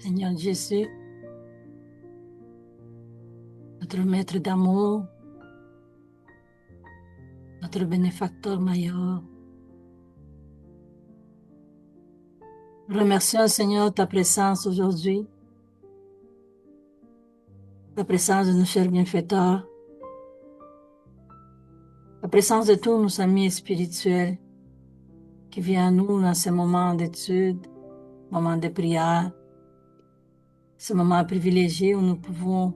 Seigneur Jésus, notre maître d'amour, notre bénéfacteur majeur. Remercions, Seigneur, ta présence aujourd'hui, la présence de nos chers bienfaiteurs, la présence de tous nos amis spirituels qui viennent à nous dans ces moments d'études, moments de prière, ces moments privilégiés où nous pouvons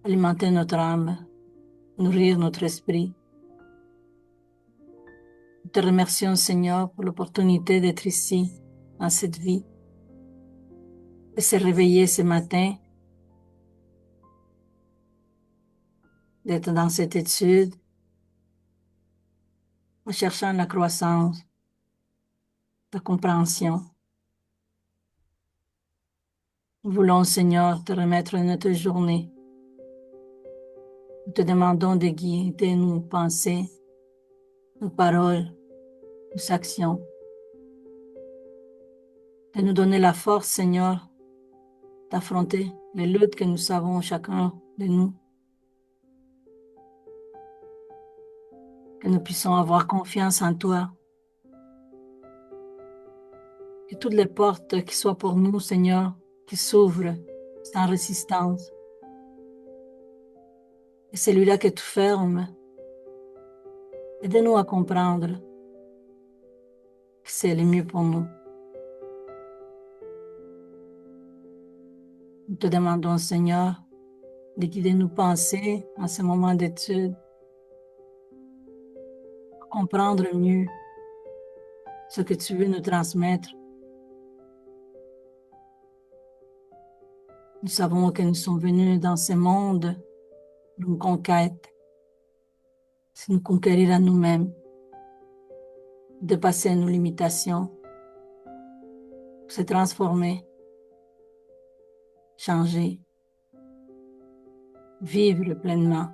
alimenter notre âme, nourrir notre esprit. Nous te remercions, Seigneur, pour l'opportunité d'être ici, dans cette vie, de se réveiller ce matin, d'être dans cette étude, en cherchant la croissance, la compréhension. Nous voulons, Seigneur, te remettre notre journée. Nous te demandons de guider nos pensées, nos paroles, nos actions. De nous donner la force, Seigneur, d'affronter les luttes que nous savons chacun de nous. Que nous puissions avoir confiance en toi. Que toutes les portes qui soient pour nous, Seigneur, qui s'ouvrent sans résistance. Et celui-là que tu fermes, aide-nous à comprendre que c'est le mieux pour nous. Nous te demandons, Seigneur, de guider nos pensées en ce moment d'étude, pour comprendre mieux ce que tu veux nous transmettre. Nous savons que nous sommes venus dans ce monde pour une conquête, c'est nous conquérir à nous-mêmes, dépasser nos limitations, se transformer, changer, vivre pleinement.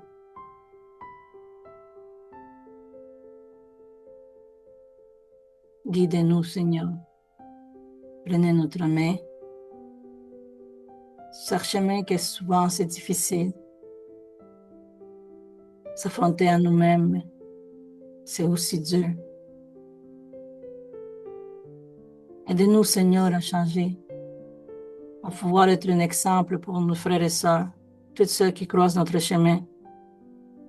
Guidez-nous, Seigneur. Prenez notre main. Ce chemin que souvent c'est difficile. S'affronter à nous-mêmes, c'est aussi dur. Aidez-nous, Seigneur, à changer, à pouvoir être un exemple pour nos frères et sœurs, tous ceux qui croisent notre chemin,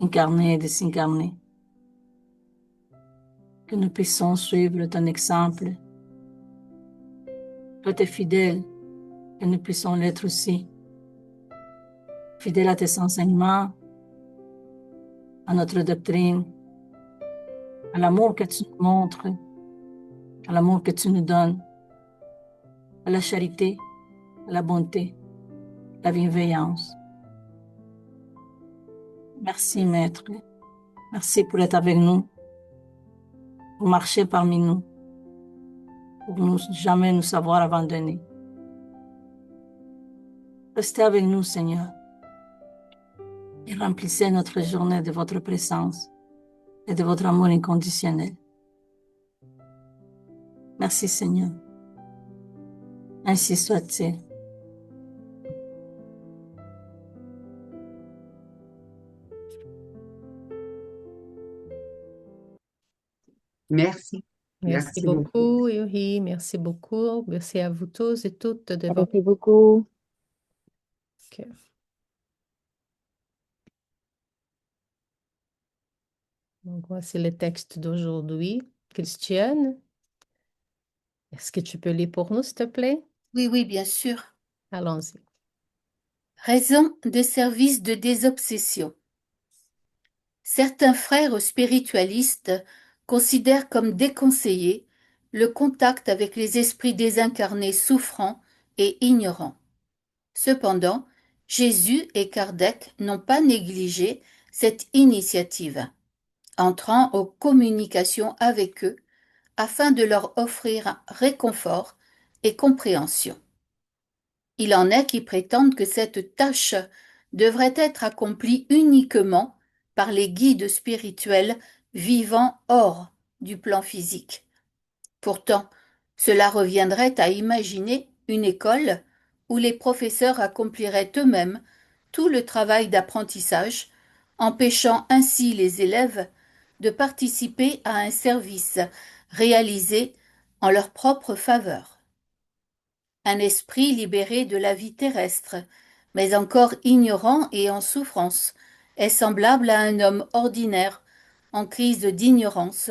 incarnés et désincarnés. Que nous puissions suivre ton exemple. Toi, tu es fidèle, que nous puissions l'être aussi. Fidèle à tes enseignements, à notre doctrine, à l'amour que tu nous montres, à l'amour que tu nous donnes, à la charité, à la bonté, la bienveillance. Merci, Maître. Merci pour être avec nous, pour marcher parmi nous, pour nous jamais nous savoir abandonner. Restez avec nous, Seigneur, et remplissez notre journée de votre présence et de votre amour inconditionnel. Merci, Seigneur. Ainsi soit-il. Merci. Merci Merci beaucoup. beaucoup, Yuri. Merci beaucoup. Merci à vous tous et toutes de votre Merci beaucoup. cœur. Donc, voici le texte d'aujourd'hui. Christiane, est-ce que tu peux lire pour nous, s'il te plaît? Oui, oui, bien sûr. Allons-y. Raison de service de désobsession. Certains frères spiritualistes considèrent comme déconseillé le contact avec les esprits désincarnés souffrants et ignorants. Cependant, Jésus et Kardec n'ont pas négligé cette initiative, entrant en communication avec eux afin de leur offrir réconfort et compréhension. Il en est qui prétendent que cette tâche devrait être accomplie uniquement par les guides spirituels vivant hors du plan physique. Pourtant, cela reviendrait à imaginer une école où les professeurs accompliraient eux-mêmes tout le travail d'apprentissage, empêchant ainsi les élèves de participer à un service réalisé en leur propre faveur. Un esprit libéré de la vie terrestre, mais encore ignorant et en souffrance, est semblable à un homme ordinaire en crise d'ignorance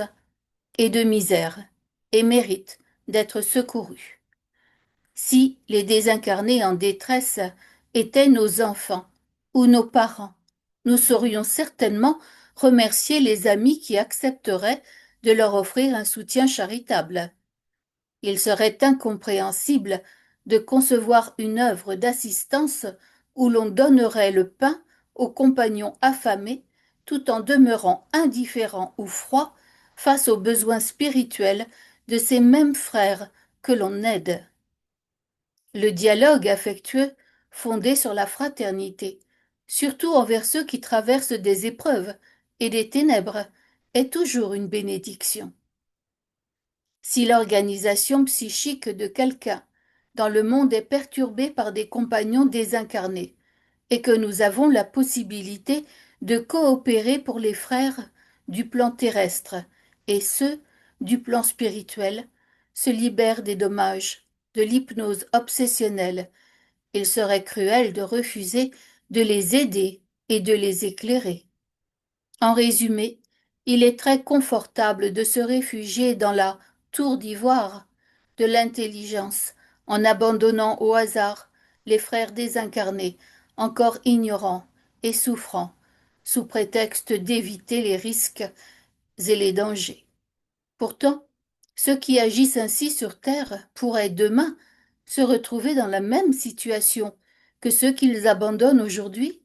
et de misère, et mérite d'être secouru. Si les désincarnés en détresse étaient nos enfants ou nos parents, nous saurions certainement remercier les amis qui accepteraient de leur offrir un soutien charitable. Il serait incompréhensible de concevoir une œuvre d'assistance où l'on donnerait le pain aux compagnons affamés tout en demeurant indifférent ou froid face aux besoins spirituels de ces mêmes frères que l'on aide. Le dialogue affectueux, fondé sur la fraternité, surtout envers ceux qui traversent des épreuves et des ténèbres, est toujours une bénédiction. Si l'organisation psychique de quelqu'un dans le monde est perturbée par des compagnons désincarnés, et que nous avons la possibilité de coopérer pour les frères du plan terrestre et ceux du plan spirituel, se libèrent des dommages de l'hypnose obsessionnelle, il serait cruel de refuser de les aider et de les éclairer. En résumé, il est très confortable de se réfugier dans la tour d'ivoire de l'intelligence en abandonnant au hasard les frères désincarnés, encore ignorants et souffrants, sous prétexte d'éviter les risques et les dangers. Pourtant, ceux qui agissent ainsi sur terre pourraient demain se retrouver dans la même situation que ceux qu'ils abandonnent aujourd'hui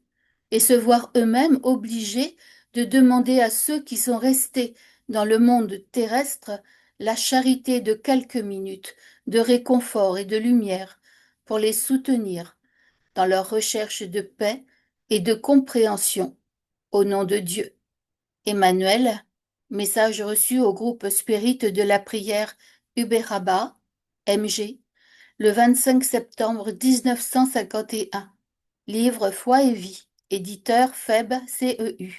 et se voir eux-mêmes obligés de demander à ceux qui sont restés dans le monde terrestre la charité de quelques minutes de réconfort et de lumière pour les soutenir dans leur recherche de paix et de compréhension au nom de Dieu. Emmanuel, message reçu au groupe Spirit de la prière Uberaba, MG, le 25 septembre 1951. Livre Foi et Vie, éditeur FEB CEU.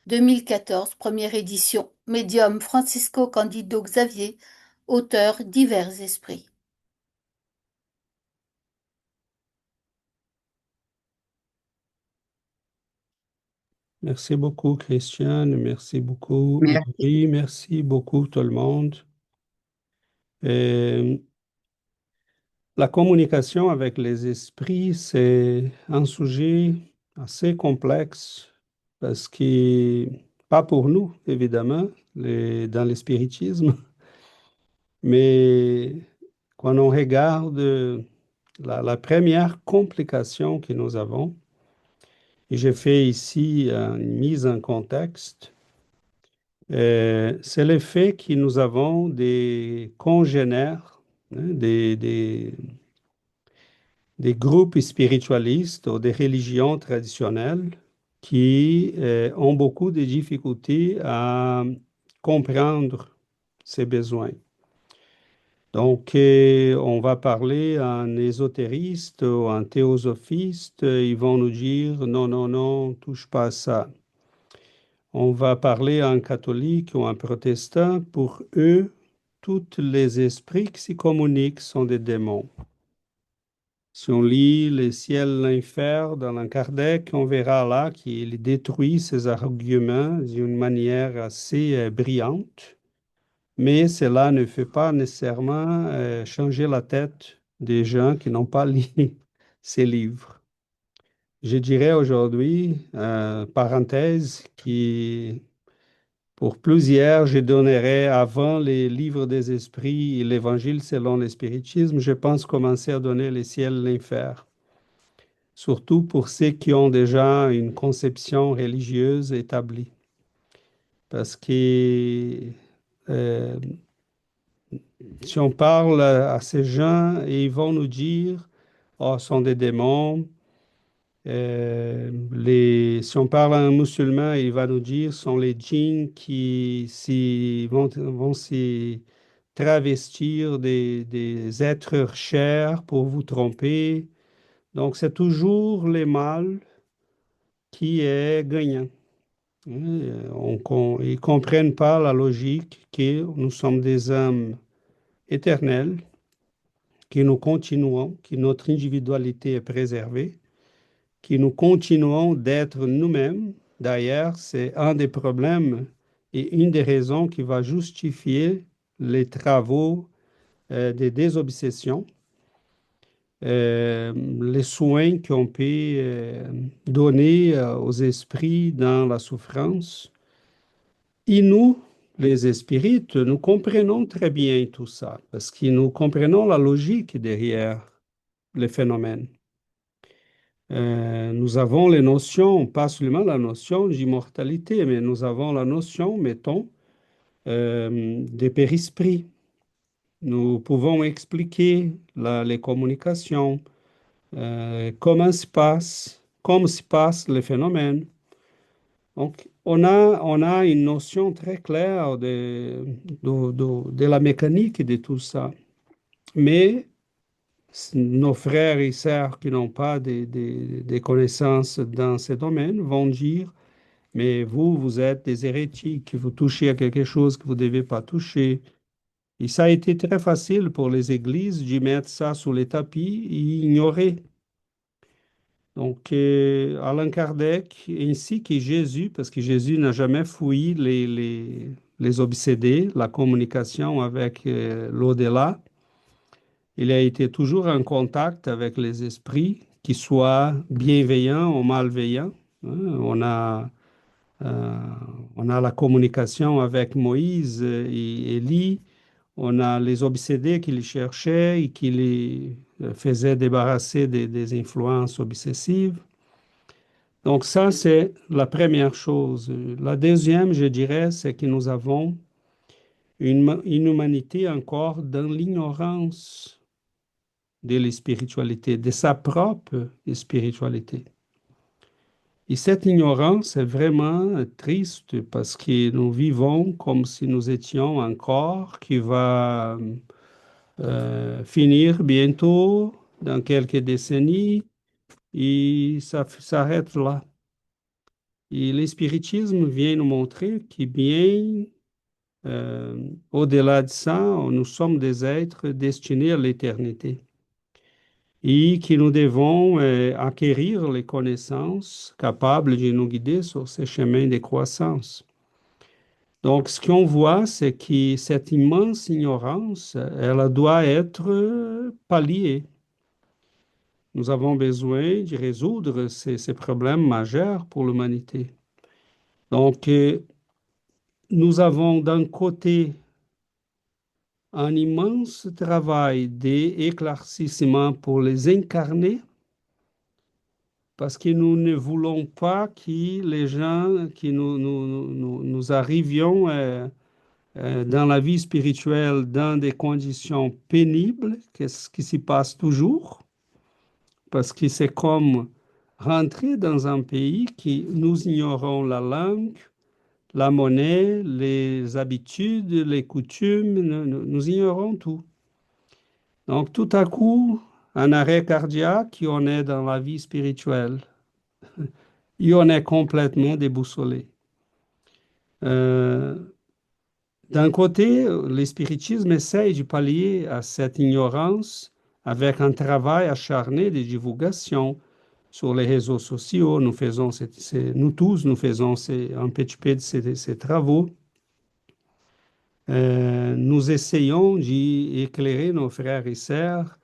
2014, première édition. Médium Francisco Candido Xavier, auteur Divers Esprits. Merci beaucoup, Christiane. Merci beaucoup, Merci. Marie. Merci beaucoup, tout le monde. Et la communication avec les esprits, c'est un sujet assez complexe parce que, pas pour nous, évidemment, dans le spiritisme, mais quand on regarde la première complication que nous avons, et j'ai fait ici une mise en contexte. C'est le fait que nous avons des congénères, hein, des groupes spiritualistes ou des religions traditionnelles qui ont beaucoup de difficultés à comprendre ces besoins. Donc, on va parler à un ésotériste ou un théosophiste, ils vont nous dire non, non, non, touche pas à ça. On va parler à un catholique ou un protestant, pour eux, tous les esprits qui s'y communiquent sont des démons. Si on lit le ciel, l'enfer dans un Kardec, on verra là qu'il détruit ces arguments d'une manière assez brillante, mais cela ne fait pas nécessairement changer la tête des gens qui n'ont pas lu ces livres. Je dirais aujourd'hui, parenthèse, qui pour plusieurs, je donnerais avant les livres des esprits et l'évangile selon le spiritisme, je pense commencer à donner le ciel, l'enfer. Surtout pour ceux qui ont déjà une conception religieuse établie. Parce que si on parle à ces gens, ils vont nous dire, oh, ce sont des démons. Si on parle à un musulman, il va nous dire, ce sont les djinns qui vont s'y travestir des êtres chers pour vous tromper. Donc, c'est toujours le mal qui est gagnant. Ils ne comprennent pas la logique que nous sommes des âmes éternelles, que nous continuons, que notre individualité est préservée, que nous continuons d'être nous-mêmes. D'ailleurs, c'est un des problèmes et une des raisons qui va justifier les travaux de désobsession, les soins qu'on peut donner aux esprits dans la souffrance. Et nous, les spirites, nous comprenons très bien tout ça, parce que nous comprenons la logique derrière les phénomènes. Nous avons les notions, pas seulement la notion d'immortalité, mais nous avons la notion, mettons, des périsprits. Nous pouvons expliquer les communications, comment se passent les phénomènes. Donc, on a une notion très claire de la mécanique de tout ça. Mais nos frères et sœurs qui n'ont pas des connaissances dans ces domaines vont dire, mais vous êtes des hérétiques, vous touchez à quelque chose que vous ne devez pas toucher. Et ça a été très facile pour les églises de mettre ça sous les tapis et ignorer. Donc, Allan Kardec, ainsi que Jésus, parce que Jésus n'a jamais fui les obsédés, la communication avec l'au-delà, il a été toujours en contact avec les esprits, qu'ils soient bienveillants ou malveillants. Hein. Euh, on a la communication avec Moïse et Élie. On a les obsédés qui les cherchaient et qui les faisaient débarrasser des influences obsessives. Donc ça, c'est la première chose. La deuxième, je dirais, c'est que nous avons une humanité encore dans l'ignorance de la spiritualité, de sa propre spiritualité. Et cette ignorance est vraiment triste parce que nous vivons comme si nous étions un corps qui va finir bientôt, dans quelques décennies, et ça s'arrête là. Et le spiritisme vient nous montrer que bien au-delà de ça, nous sommes des êtres destinés à l'éternité et que nous devons acquérir les connaissances capables de nous guider sur ces chemins de croissance. Donc, ce qu'on voit, c'est que cette immense ignorance, elle doit être palliée. Nous avons besoin de résoudre ces problèmes majeurs pour l'humanité. Donc, nous avons d'un côté un immense travail d'éclaircissement pour les incarner, parce que nous ne voulons pas que les gens, que nous arrivions dans la vie spirituelle dans des conditions pénibles, ce qui s'y passe toujours, parce que c'est comme rentrer dans un pays qui nous ignorons la langue, la monnaie, les habitudes, les coutumes, nous ignorons tout. Donc, tout à coup, un arrêt cardiaque, on est dans la vie spirituelle. Et on est complètement déboussolé. D'un côté, le spiritisme essaye de pallier à cette ignorance avec un travail acharné de divulgation sur les réseaux sociaux. Nous faisons, nous tous, nous faisons un petit peu de ces travaux. Nous essayons d'éclairer nos frères et sœurs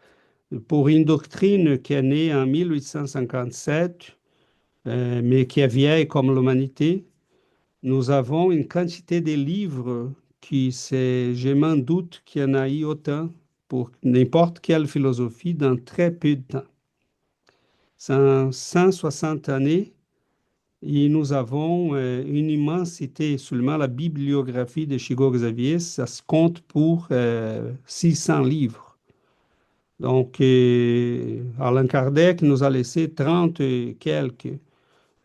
pour une doctrine qui est née en 1857, mais qui est vieille comme l'humanité. Nous avons une quantité de livres je m'en doute qu'il y en a eu autant pour n'importe quelle philosophie dans très peu de temps. 160 années, et nous avons une immensité. Seulement la bibliographie de Chico Xavier, ça se compte pour 600 livres. Donc, Allan Kardec nous a laissé 30 et quelques.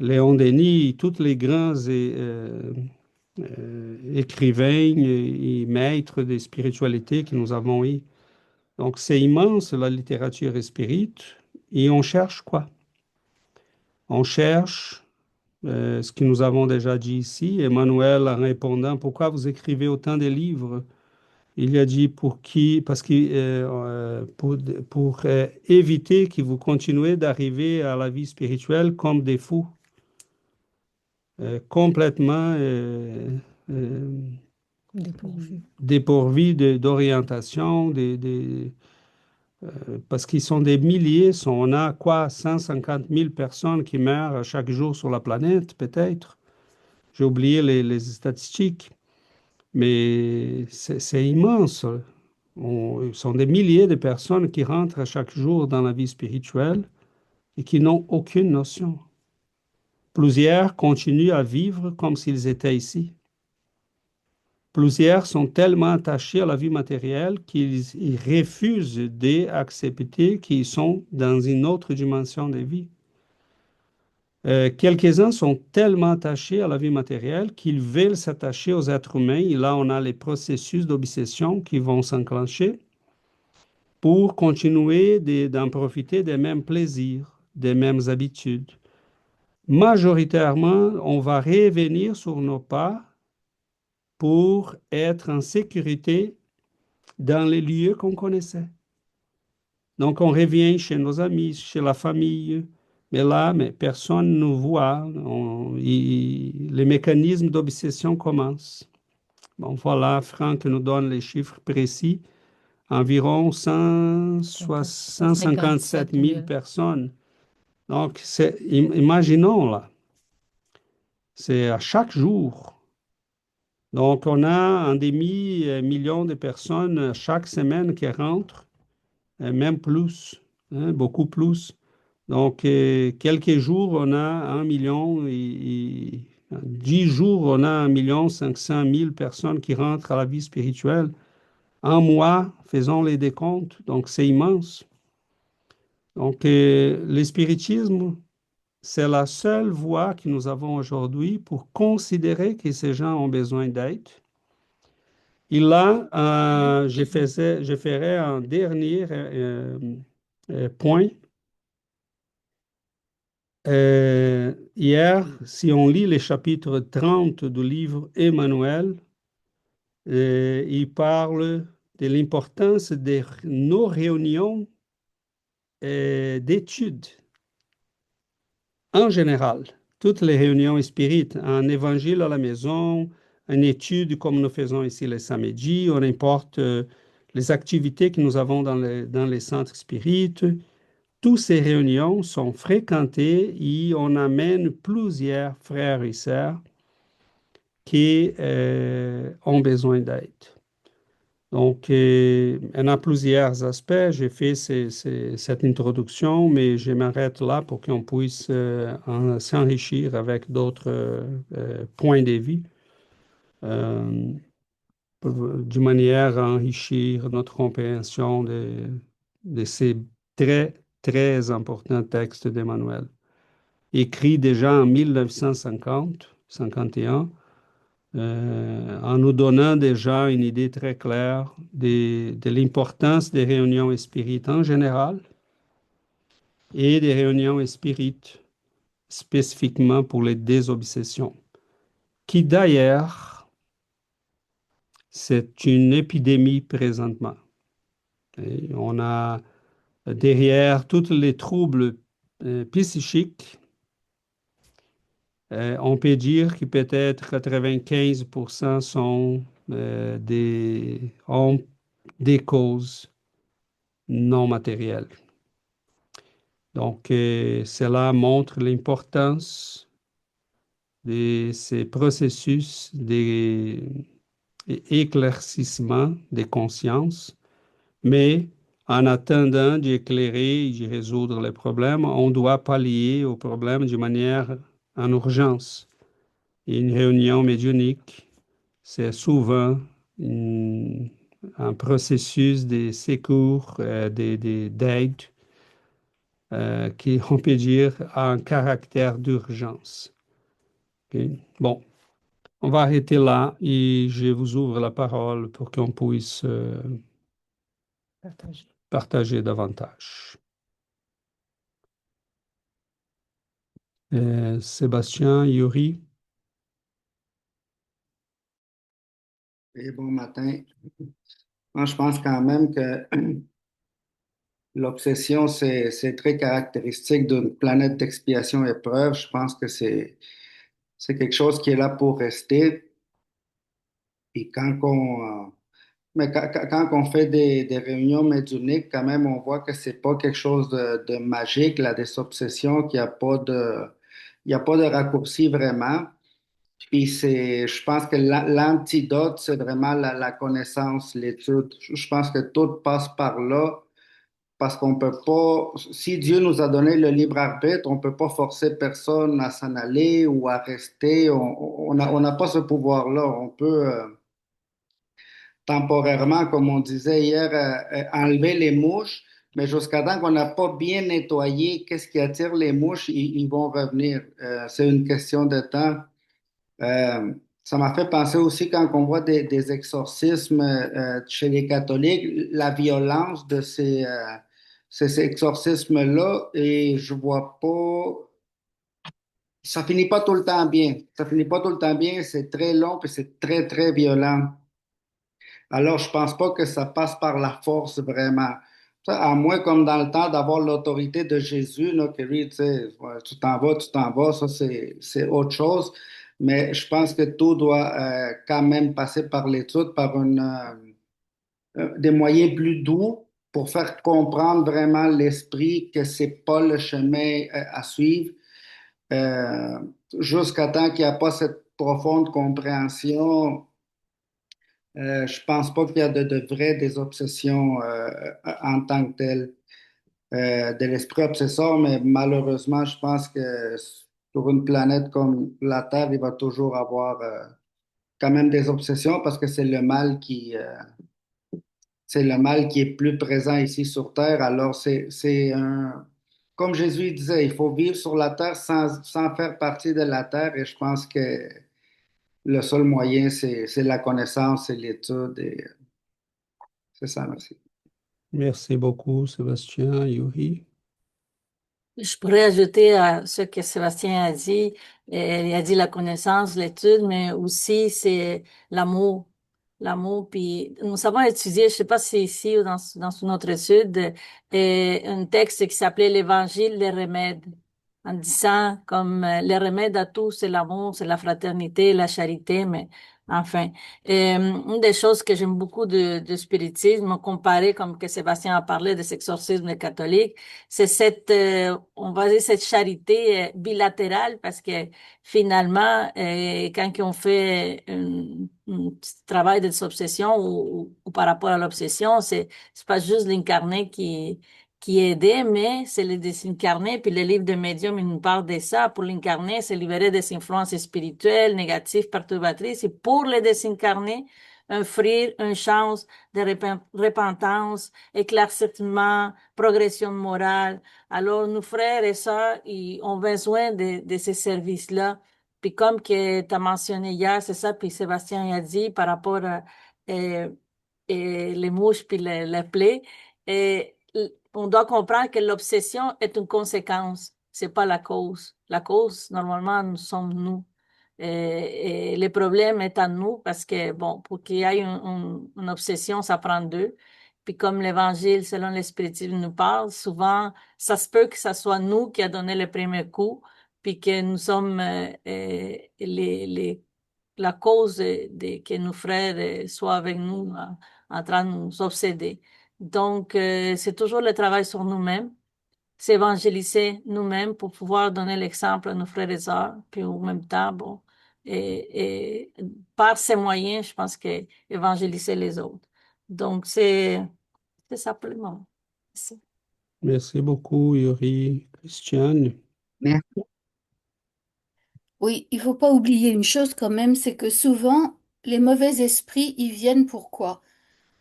Léon Denis, tous les grands écrivains et maîtres de spiritualité que nous avons eus. Donc, c'est immense, la littérature spirite. Et on cherche quoi? On cherche ce que nous avons déjà dit ici. Emmanuel, en répondant, pourquoi vous écrivez autant de livres? Il a dit pour qui? Parce que pour éviter que vous continuez d'arriver à la vie spirituelle comme des fous, complètement Dépourvu. dépourvus d'orientation, parce qu'ils sont des milliers. On a quoi, 150 000 personnes qui meurent chaque jour sur la planète, peut-être. J'ai oublié les statistiques, mais c'est immense. Ce sont des milliers de personnes qui rentrent chaque jour dans la vie spirituelle et qui n'ont aucune notion. Plusieurs continuent à vivre comme s'ils étaient ici. Plusieurs sont tellement attachés à la vie matérielle qu'ils refusent d'accepter qu'ils sont dans une autre dimension de vie. Quelques-uns sont tellement attachés à la vie matérielle qu'ils veulent s'attacher aux êtres humains. Et là, on a les processus d'obsession qui vont s'enclencher pour continuer d'en profiter des mêmes plaisirs, des mêmes habitudes. Majoritairement, on va revenir sur nos pas pour être en sécurité dans les lieux qu'on connaissait. Donc, on revient chez nos amis, chez la famille, mais là, personne ne nous voit. Les mécanismes d'obsession commencent. Bon, voilà, Franck nous donne les chiffres précis. Environ 157 000 personnes. Donc, imaginons là, c'est à chaque jour. Donc, on a un demi-million de personnes chaque semaine qui rentrent, même plus, hein, beaucoup plus. Donc, quelques jours, on a 1 million et 10 jours, on a 1 500 000 personnes qui rentrent à la vie spirituelle. Un mois, faisons les décomptes, donc c'est immense. Donc, le spiritisme, c'est la seule voie que nous avons aujourd'hui pour considérer que ces gens ont besoin d'aide. Et là, je ferai un dernier point. Hier, si on lit le chapitre 30 du livre Emmanuel, il parle de l'importance de nos réunions d'études en général. Toutes les réunions spirites, un évangile à la maison, une étude comme nous faisons ici les samedis, on importe les activités que nous avons dans les centres spirites. Toutes ces réunions sont fréquentées et on amène plusieurs frères et sœurs qui ont besoin d'aide. Donc, il y en a plusieurs aspects. J'ai fait cette introduction, mais je m'arrête là pour qu'on puisse s'enrichir avec d'autres points de vue, de manière à enrichir notre compréhension de ces très, très importants textes d'Emmanuel, écrits déjà en 1951, en nous donnant déjà une idée très claire de l'importance des réunions spirites en général et des réunions spirites spécifiquement pour les désobsessions, qui d'ailleurs, c'est une épidémie présentement. Et on a derrière tous les troubles psychiques, on peut dire que peut-être 95% ont des causes non matérielles. Donc, cela montre l'importance de ces processus d'éclaircissement des consciences, mais en attendant d'éclairer et de résoudre les problèmes, on doit pallier aux problèmes de manière en urgence. Et une réunion médiumnique, c'est souvent un processus de secours, d'aide, qui, on peut dire, a un caractère d'urgence. Okay? Bon, On va arrêter là et je vous ouvre la parole pour qu'on puisse Partager. partager davantage. Sébastien, Yuri, Et bon matin. Moi, je pense quand même que l'obsession, c'est très caractéristique d'une planète d'expiation épreuve. Je pense que c'est quelque chose qui est là pour rester. Et quand on fait des réunions médiumniques, quand même, on voit que c'est pas quelque chose de magique, la désobsession, il y a pas de raccourci vraiment. Puis je pense que l'antidote, c'est vraiment la connaissance, l'étude. Je pense que tout passe par là parce qu'on peut pas, si Dieu nous a donné le libre arbitre, on peut pas forcer personne à s'en aller ou à rester. On n'a pas ce pouvoir-là. On peut temporairement, comme on disait hier, enlever les mouches, mais jusqu'à temps qu'on n'a pas bien nettoyé, qu'est-ce qui attire les mouches, ils vont revenir. C'est une question de temps. Euh, Ça m'a fait penser aussi quand on voit des exorcismes chez les catholiques, la violence de ces exorcismes-là, et je vois pas, ça finit pas tout le temps bien. Ça finit pas tout le temps bien, c'est très long et c'est très, très violent. Alors, je pense pas que ça passe par la force vraiment. Ça, à moins, comme dans le temps, d'avoir l'autorité de Jésus, là, que lui, tu sais, ouais, tu t'en vas, ça, c'est autre chose. Mais je pense que tout doit quand même passer par l'étude, par des moyens plus doux pour faire comprendre vraiment l'esprit que c'est pas le chemin à suivre, euh, jusqu'à temps qu'il n'y a pas cette profonde compréhension. Je pense pas qu'il y a de vraies des obsessions en tant que telles, de l'esprit obsesseur, mais malheureusement, je pense que sur une planète comme la Terre, il va toujours avoir quand même des obsessions parce que c'est le mal qui est plus présent ici sur Terre. Alors, comme Jésus disait, il faut vivre sur la Terre sans faire partie de la Terre et je pense que le seul moyen, c'est la connaissance et l'étude et c'est ça, merci. merci beaucoup, Sébastien, Yuri. Je pourrais ajouter à ce que Sébastien a dit, il a dit la connaissance, l'étude, mais aussi c'est l'amour. L'amour, puis nous avons étudié, je sais pas si c'est ici ou dans une autre étude, un texte qui s'appelait l'Évangile des remèdes, en disant comme les remèdes à tout, c'est l'amour, c'est la fraternité, la charité, mais enfin. Une des choses que j'aime beaucoup de spiritisme, comparé comme que Sébastien a parlé de exorcisme catholique, c'est cette, on va dire cette charité bilatérale parce que finalement, quand on fait un petit travail de obsession ou par rapport à l'obsession, c'est pas juste l'incarné qui est aidé, mais c'est le désincarné. Puis le livre de médium, il nous parle de ça. Pour l'incarné, c'est libérer des influences spirituelles, négatives, perturbatrices. Et pour le désincarné, offrir une chance de repentance, éclaircissement, progression morale. Alors, nos frères et sœurs, ils ont besoin de ces services-là. Puis comme que tu as mentionné hier, c'est ça, puis Sébastien a dit par rapport à euh, les mouches puis les plaies, et on doit comprendre que l'obsession est une conséquence, c'est pas la cause. La cause, normalement, nous sommes nous. Et le problème est à nous parce que, bon, pour qu'il y ait une obsession, ça prend deux. Puis comme l'Évangile, selon l'Espiritisme, nous parle, souvent, ça se peut que ce soit nous qui a donné le premier coup, puis que nous sommes la cause que nos frères soient avec nous en train de nous obséder. Donc, c'est toujours le travail sur nous-mêmes, s'évangéliser nous-mêmes pour pouvoir donner l'exemple à nos frères et sœurs, puis en même temps, bon, et par ces moyens, je pense que évangéliser les autres. Donc, c'est simplement ça. Merci beaucoup, Yuri. Christiane, Oui, il faut pas oublier une chose quand même, c'est que souvent, les mauvais esprits, ils viennent pourquoi?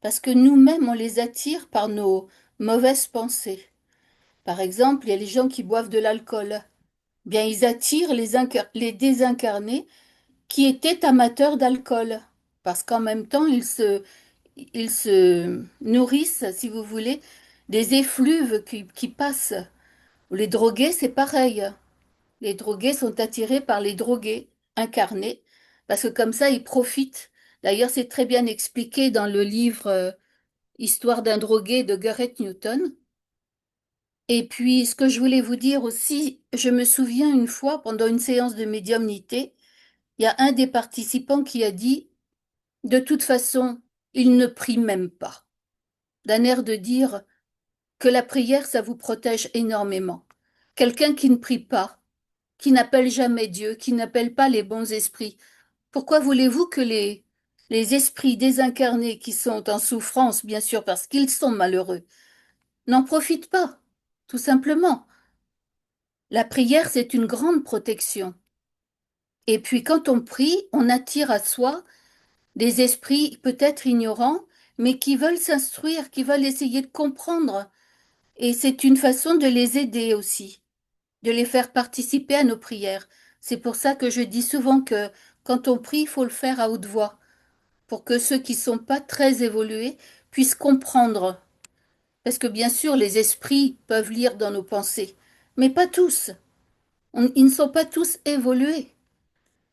Parce que nous-mêmes, on les attire par nos mauvaises pensées. Par exemple, il y a les gens qui boivent de l'alcool. Bien, ils attirent les désincarnés qui étaient amateurs d'alcool, parce qu'en même temps, ils se nourrissent, si vous voulez, des effluves qui passent. Les drogués, c'est pareil. Les drogués sont attirés par les drogués incarnés, parce que comme ça, ils profitent. D'ailleurs, c'est très bien expliqué dans le livre Histoire d'un drogué de Garrett Newton. Et puis, ce que je voulais vous dire aussi, je me souviens une fois, pendant une séance de médiumnité, il y a un des participants qui a dit, de toute façon, il ne prie même pas, d'un air de dire que la prière, ça vous protège énormément. Quelqu'un qui ne prie pas, qui n'appelle jamais Dieu, qui n'appelle pas les bons esprits, pourquoi voulez-vous que les esprits désincarnés qui sont en souffrance, bien sûr, parce qu'ils sont malheureux, n'en profitent pas, tout simplement. La prière, c'est une grande protection. Et puis quand on prie, on attire à soi des esprits peut-être ignorants, mais qui veulent s'instruire, qui veulent essayer de comprendre. Et c'est une façon de les aider aussi, de les faire participer à nos prières. C'est pour ça que je dis souvent que quand on prie, il faut le faire à haute voix, pour que ceux qui ne sont pas très évolués puissent comprendre. Parce que bien sûr, les esprits peuvent lire dans nos pensées, mais pas tous. Ils ne sont pas tous évolués.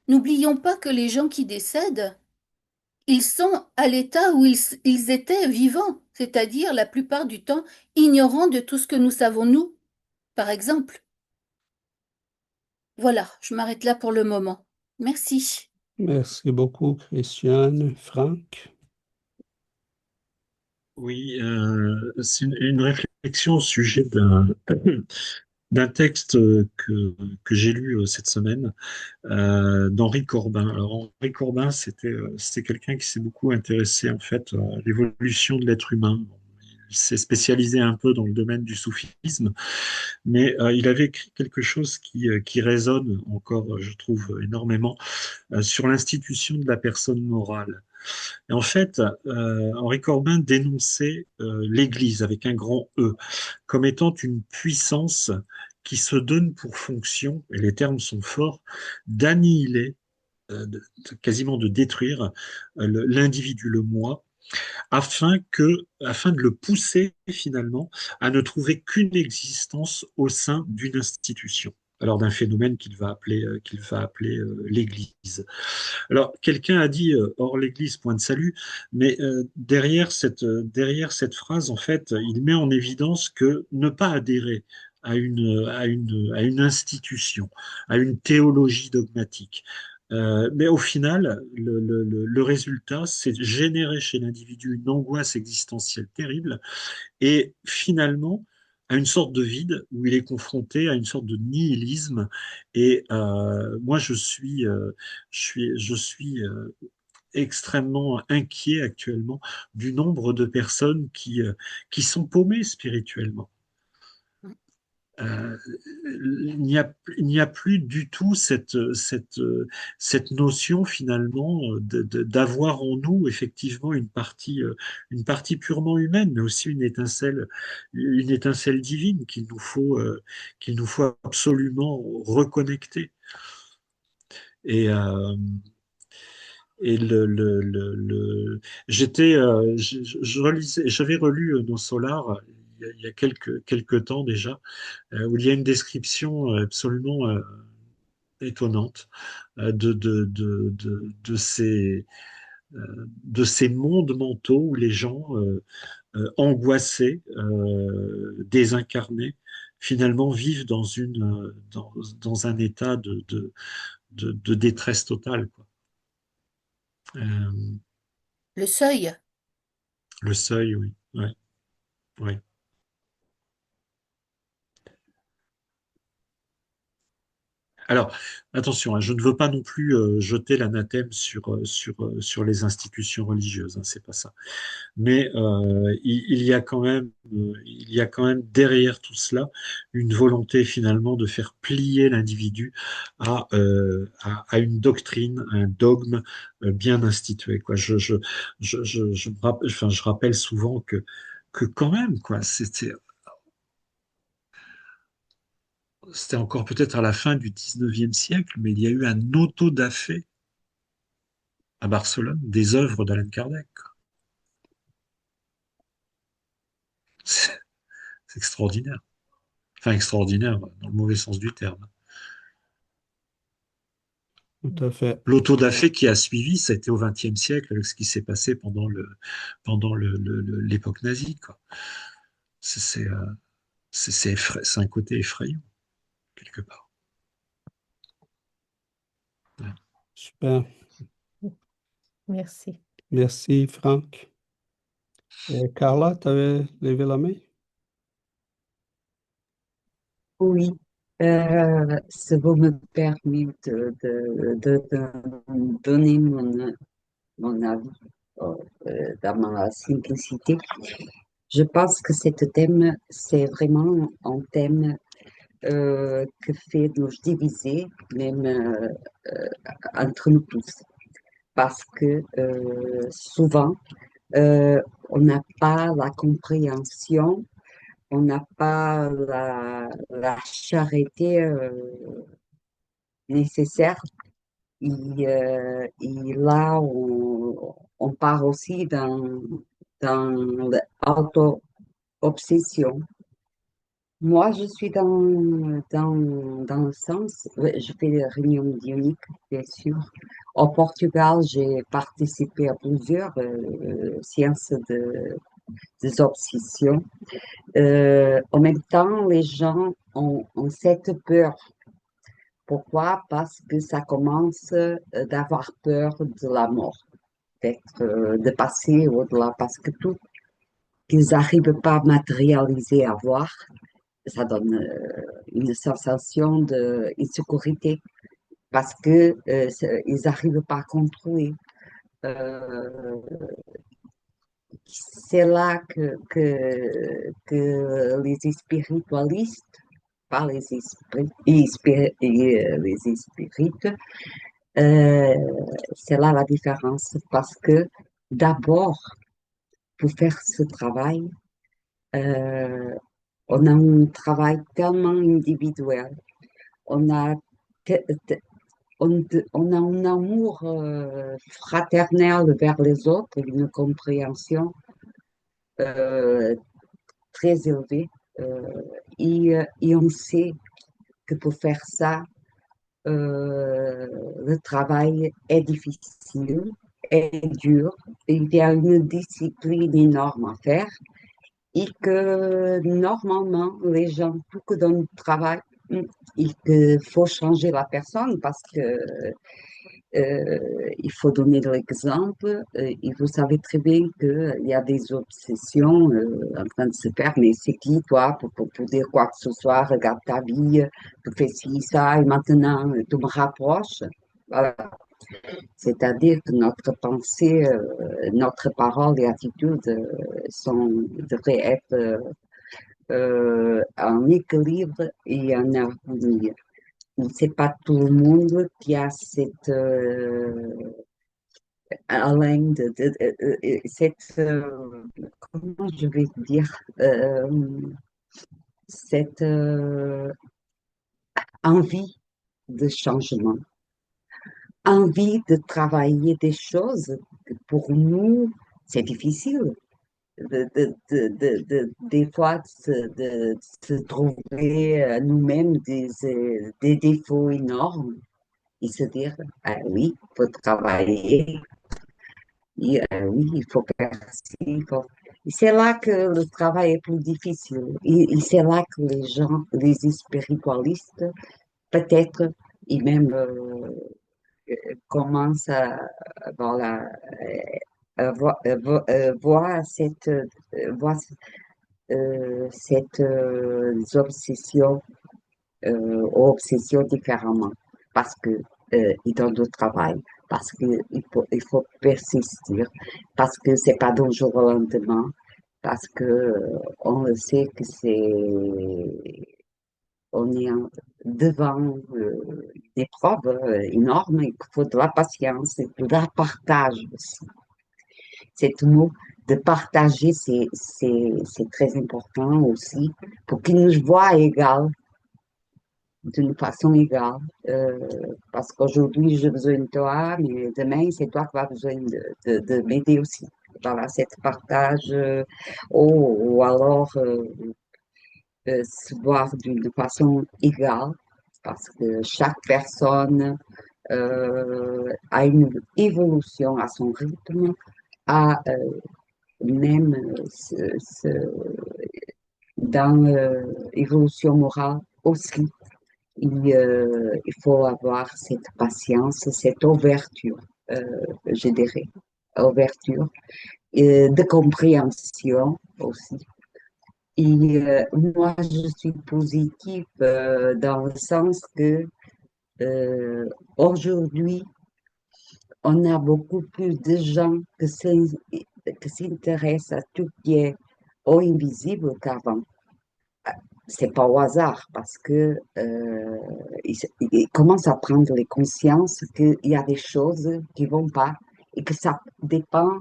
N'oublions pas que les gens qui décèdent, ils sont à l'état où ils étaient vivants, c'est-à-dire la plupart du temps ignorants de tout ce que nous savons nous, par exemple. Voilà, je m'arrête là pour le moment. Merci. Merci beaucoup, Christiane. Franck? Oui, c'est une réflexion au sujet d'un texte que j'ai lu cette semaine d'Henri Corbin. Alors, Henri Corbin, c'était quelqu'un qui s'est beaucoup intéressé en fait à l'évolution de l'être humain. Bon, il s'est spécialisé un peu dans le domaine du soufisme, mais il avait écrit quelque chose qui résonne encore, je trouve, énormément sur l'institution de la personne morale. Et en fait, Henri Corbin dénonçait l'Église avec un grand E comme étant une puissance qui se donne pour fonction, et les termes sont forts, d'annihiler, quasiment de détruire l'individu, le moi, afin de le pousser finalement à ne trouver qu'une existence au sein d'une institution. Alors d'un phénomène qu'il va appeler l'Église. Alors, quelqu'un a dit hors l'Église, point de salut, mais derrière cette phrase, en fait, il met en évidence que ne pas adhérer à une institution, à une théologie dogmatique. Mais au final, le résultat, c'est de générer chez l'individu une angoisse existentielle terrible et finalement à une sorte de vide où il est confronté à une sorte de nihilisme. Et moi, je suis extrêmement inquiet actuellement du nombre de personnes qui sont paumées spirituellement. Euh, il n'y a plus du tout cette notion finalement d'avoir en nous effectivement une partie purement humaine, mais aussi une étincelle divine qu'il nous faut absolument reconnecter. Et, j'avais relu Nos Solars il y a quelques temps déjà, où il y a une description absolument étonnante de ces mondes mentaux où les gens angoissés, désincarnés, finalement vivent dans un état de détresse totale, quoi. Euh, Le seuil. le seuil, oui. Ouais, ouais. Alors, attention, hein, je ne veux pas non plus jeter l'anathème sur les institutions religieuses, hein, c'est pas ça. Mais il y a quand même derrière tout cela une volonté finalement de faire plier l'individu à une doctrine, à un dogme bien institué, quoi. Je rappelle souvent que quand même, quoi, c'était encore peut-être à la fin du 19e siècle, mais il y a eu un auto-da-fé à Barcelone, des œuvres d'Allan Kardec. C'est c'est extraordinaire. Enfin, extraordinaire dans le mauvais sens du terme. Tout à fait. L'autodafé qui a suivi, ça a été au XXe siècle, avec ce qui s'est passé pendant l'époque nazie, quoi. C'est c'est, euh, c'est un côté effrayant, quelque part. Ouais. Super. Merci. Merci, Franck. Carla, tu avais levé la main? Oui, si vous me permettez de donner mon avis dans ma simplicité, je pense que ce thème, c'est vraiment un thème que fait nous diviser, même entre nous tous, parce que souvent, euh, on n'a pas la compréhension, on n'a pas la charité nécessaire. Et là, on part aussi dans l'auto-obsession. Moi, je suis dans le sens, je fais des réunions médiumniques, bien sûr. Au Portugal, j'ai participé à plusieurs séances des obsessions. En même temps, les gens ont cette peur. Pourquoi? Parce que ça commence d'avoir peur de la mort, d'être, de passer au-delà, parce que tout qu'ils n'arrivent pas à matérialiser, à voir, ça donne une sensation d'insécurité, parce que ils n'arrivent pas à contrôler. Euh, c'est là que les spiritualistes, pas les esprits, les spirites, Euh, c'est là la différence parce que d'abord, pour faire ce travail, euh, on a un travail tellement individuel, on a, te- te- on a un amour fraternel vers les autres, une compréhension euh, très élevée. Et on sait que pour faire ça, le travail est difficile, est dur, il y a une discipline énorme à faire et que normalement, les gens, pour que dans le travail, il faut changer la personne parce que il faut donner de l'exemple. Et vous savez très bien qu'il y a des obsessions en train de se faire, mais c'est qui toi pour dire quoi que ce soit, regarde ta vie, tu fais ci, ça, et maintenant tu me rapproches. Voilà. C'est-à-dire que notre pensée, notre parole et attitude devraient être en équilibre et en harmonie. C'est pas tout le monde qui a cette haleine cette comment je vais dire cette envie de changement, envie de travailler des choses que pour nous c'est difficile. Des fois, de se trouver nous-mêmes des défauts énormes et se dire, ah oui, il faut travailler, oui, il faut faire ci, Et c'est là que le travail est plus difficile. Et c'est là que les gens, les spiritualistes, peut-être, et même commencent voilà, voir cette obsession obsession différemment parce que ils donnent du travail, parce il faut persistir, parce que c'est pas d'un jour au lendemain, parce que on le sait que on est devant des preuves énormes et qu'il faut de la patience et de la partage aussi. Cet mot de partager, c'est très important aussi pour qu'ils nous voient égal d'une façon égale. Parce qu'aujourd'hui, j'ai besoin de toi, mais demain, c'est toi qui vas besoin de m'aider aussi. Voilà, cette partage, ou alors se voir d'une façon égale, parce que chaque personne a une évolution à son rythme, a même dans l'évolution morale aussi. Il faut avoir cette patience, cette ouverture, je dirais, ouverture, de compréhension aussi. Et moi, je suis positive dans le sens que aujourd'hui, on a beaucoup plus de gens que s'intéressent à tout ce qui est au invisible qu'avant. C'est pas au hasard parce que ils commencent à prendre les consciences qu'il y a des choses qui vont pas et que ça dépend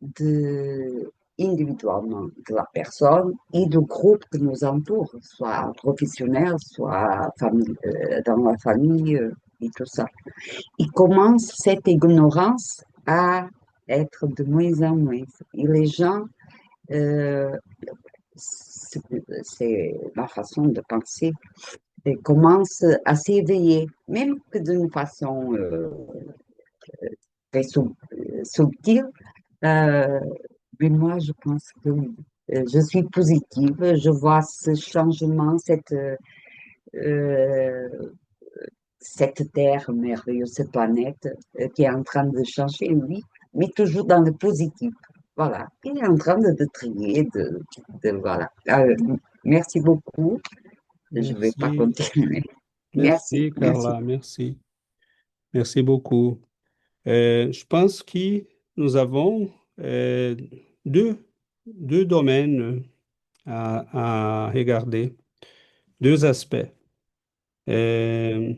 de, individuellement de la personne et du groupe qui nous entoure, soit professionnel, soit dans la famille et tout ça. Il commence cette ignorance à être de moins en moins. Et les gens, euh, c'est ma façon de penser, et commencent à s'éveiller, même que d'une façon très subtile. Euh, mais moi, je pense que oui. Je suis positive, je vois ce changement, euh, cette terre merveilleuse, cette planète qui est en train de changer, oui, mais toujours dans le positif. Voilà, il est en train de trier, voilà. Merci beaucoup. Je ne vais pas Merci, continuer. Merci, merci merci. Carla, merci. Merci beaucoup. Je pense que nous avons deux, deux domaines à regarder, deux aspects. Euh,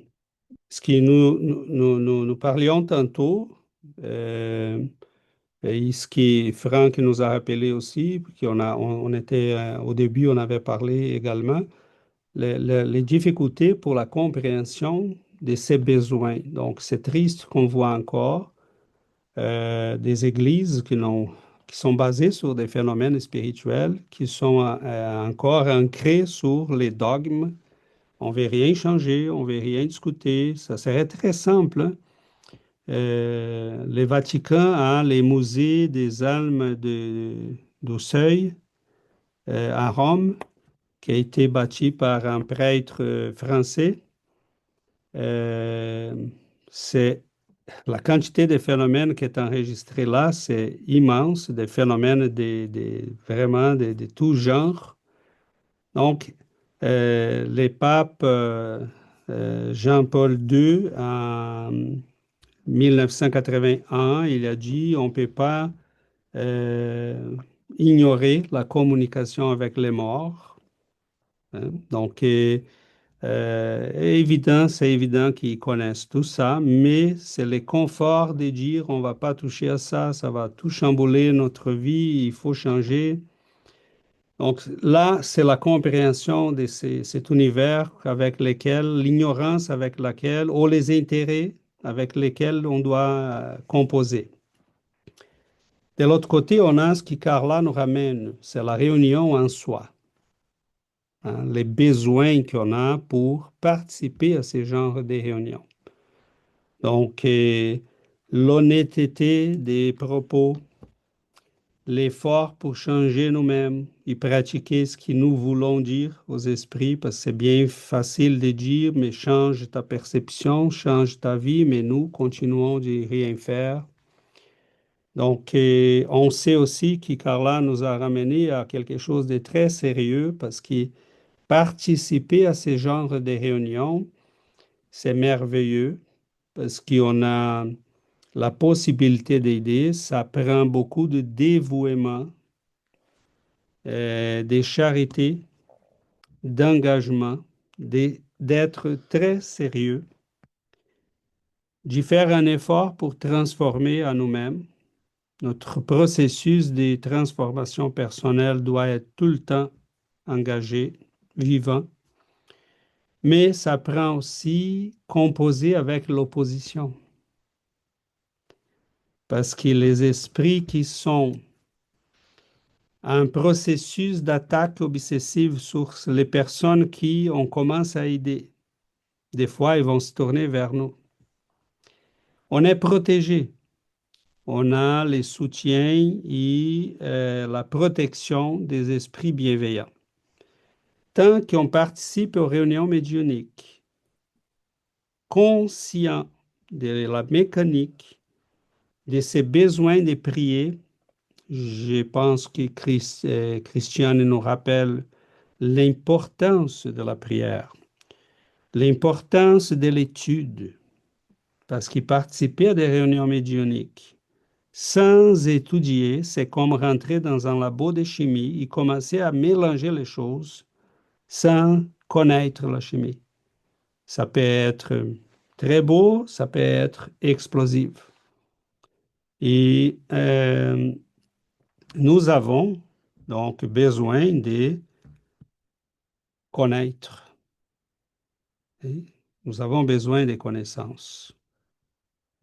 ce que nous parlions tantôt, et ce que Franck nous a rappelé aussi, on était, au début, on avait parlé également, les difficultés pour la compréhension de ces besoins. Donc, c'est triste qu'on voit encore des églises qui sont basées sur des phénomènes spirituels, qui sont encore ancrés sur les dogmes. On ne veut rien changer, on ne veut rien discuter. Ça serait très simple, hein. Le Vatican a les musées des âmes du seuil à Rome, qui a été bâti par un prêtre français. Euh, c'est La quantité de phénomènes qui est enregistrée là, c'est immense, des phénomènes vraiment de tout genre. Donc, les papes Jean-Paul II, en 1981, il a dit on ne peut pas ignorer la communication avec les morts, hein. Donc, c'est évident qu'ils connaissent tout ça, mais c'est le confort de dire on va pas toucher à ça, ça va tout chambouler notre vie, il faut changer. Donc là, c'est la compréhension de cet univers avec lequel, l'ignorance avec laquelle, ou les intérêts avec lesquels on doit composer. De l'autre côté, on a ce qui Carla nous ramène, c'est la réunion en soi, hein, les besoins qu'on a pour participer à ce genre de réunions. Donc, l'honnêteté des propos, l'effort pour changer nous-mêmes et pratiquer ce que nous voulons dire aux esprits, parce que c'est bien facile de dire, mais change ta perception, change ta vie, mais nous continuons de rien faire. Donc, on sait aussi que Carla nous a ramené à quelque chose de très sérieux, parce que participer à ce genre de réunions, c'est merveilleux, parce qu'on a la possibilité d'aider. Ça prend beaucoup de dévouement, de charité, d'engagement, d'être très sérieux, d'y faire un effort pour transformer à nous-mêmes. Notre processus de transformation personnelle doit être tout le temps engagé, vivant. mais ça prend aussi composer avec l'opposition. Parce que les esprits qui sont un processus d'attaque obsessive sur les personnes qui on commence à aider. Des fois, ils vont se tourner vers nous. On est protégé. On a les soutiens et la protection des esprits bienveillants. Tant qu'on participe aux réunions médiumniques, conscient de la mécanique, de ses besoins de prier, je pense que Christiane nous rappelle l'importance de la prière, l'importance de l'étude, parce que participer à des réunions médiumniques sans étudier, c'est comme rentrer dans un labo de chimie et commencer à mélanger les choses sans connaître la chimie. Ça peut être très beau, ça peut être explosif. Et nous avons donc besoin de connaître. Et nous avons besoin des connaissances,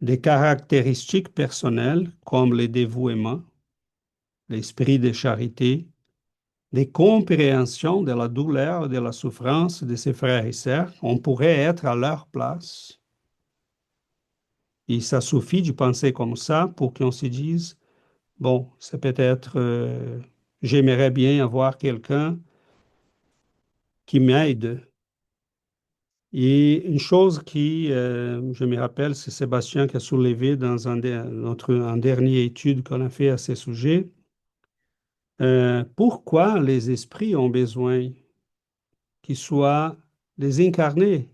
des caractéristiques personnelles comme le dévouement, l'esprit de charité, des compréhensions de la douleur et de la souffrance de ses frères et sœurs. On pourrait être à leur place. Et ça suffit de penser comme ça pour qu'on se dise, bon, c'est peut-être, j'aimerais bien avoir quelqu'un qui m'aide. Et une chose qui, je me rappelle, c'est Sébastien qui a soulevé dans un dernière étude qu'on a fait à ce sujet. Pourquoi les esprits ont besoin qu'ils soient désincarnés?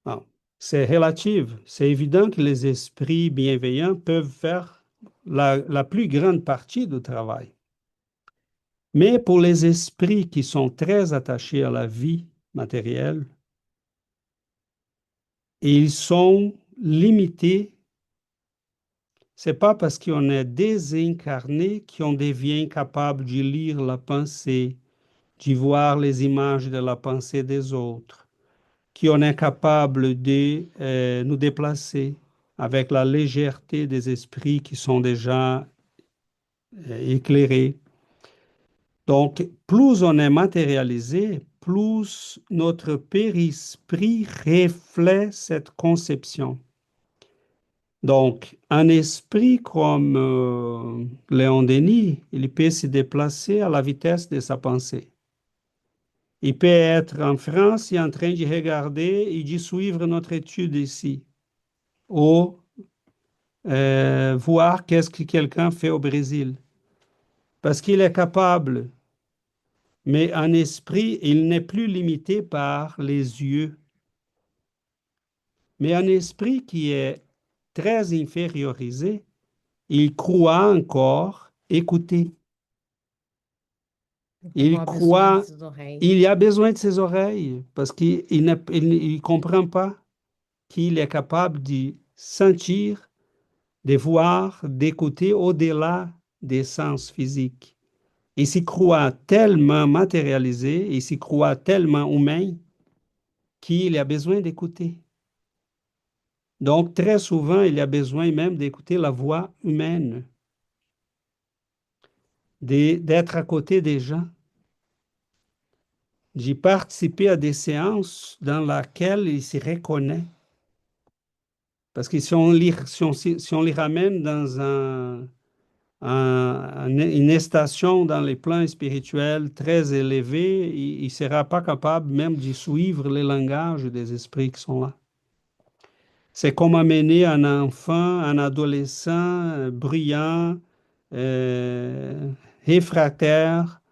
Bon, c'est relatif. C'est évident que les esprits bienveillants peuvent faire la plus grande partie du travail. Mais pour les esprits qui sont très attachés à la vie matérielle, ils sont limités. C'est pas parce qu'on est désincarné qu'on devient capable de lire la pensée, de voir les images de la pensée des autres, qu'on est capable de nous déplacer avec la légèreté des esprits qui sont déjà éclairés. Donc, plus on est matérialisé, plus notre périsprit reflète cette conception. Donc, un esprit comme Léon Denis, il peut se déplacer à la vitesse de sa pensée. Il peut être en France et en train de regarder et de suivre notre étude ici, ou voir qu'est-ce que quelqu'un fait au Brésil. Parce qu'il est capable, mais en esprit, il n'est plus limité par les yeux. Mais un esprit qui est très infériorisé, il croit encore écouter. Il Avoir besoin croit, de ses oreilles. il a besoin de ses oreilles parce qu'il ne comprend pas qu'il est capable de sentir, de voir, d'écouter au-delà des sens physiques. Il s'y croit tellement matérialisé, il s'y croit tellement humain qu'il a besoin d'écouter. Donc, très souvent, il a besoin même d'écouter la voix humaine, d'être à côté des gens. J'ai participé à des séances dans lesquelles il se reconnaît. Parce que si on les ramène dans une station dans les plans spirituels très élevés, il ne sera pas capable même de suivre le langage des esprits qui sont là. C'est comme amener un enfant, un adolescent brillant, réfractaire,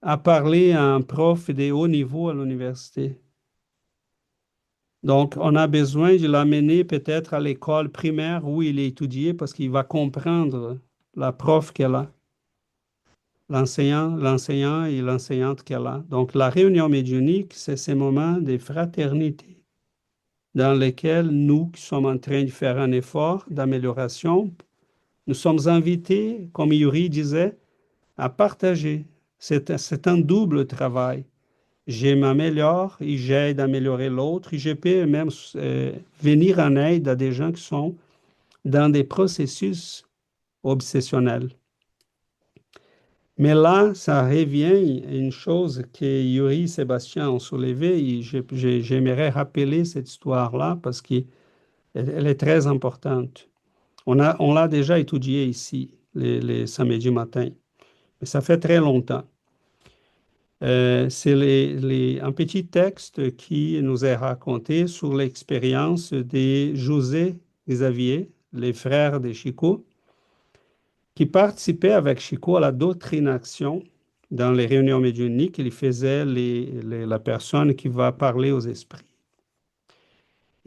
à parler à un prof de haut niveau à l'université. Donc, on a besoin de l'amener peut-être à l'école primaire où il est étudié parce qu'il va comprendre la prof qu'elle a, l'enseignant et l'enseignante qu'elle a. Donc, la réunion médiumnique, c'est ces moments de fraternité dans lesquels nous, qui sommes en train de faire un effort d'amélioration, nous sommes invités, comme Yuri disait, à partager. C'est un double travail. je m'améliore et j'aide à améliorer l'autre et je peux même venir en aide à des gens qui sont dans des processus obsessionnels. Mais là, ça revient à une chose que Yuri et Sébastien ont soulevée et j'aimerais rappeler cette histoire-là parce qu'elle elle est très importante. On l'a déjà étudié ici, les samedis matins, mais ça fait très longtemps. C'est un petit texte qui nous est raconté sur l'expérience de José Xavier, les frères de Chico, qui participaient avec Chico à la doctrination dans les réunions médiumniques. Il faisait la personne qui va parler aux esprits.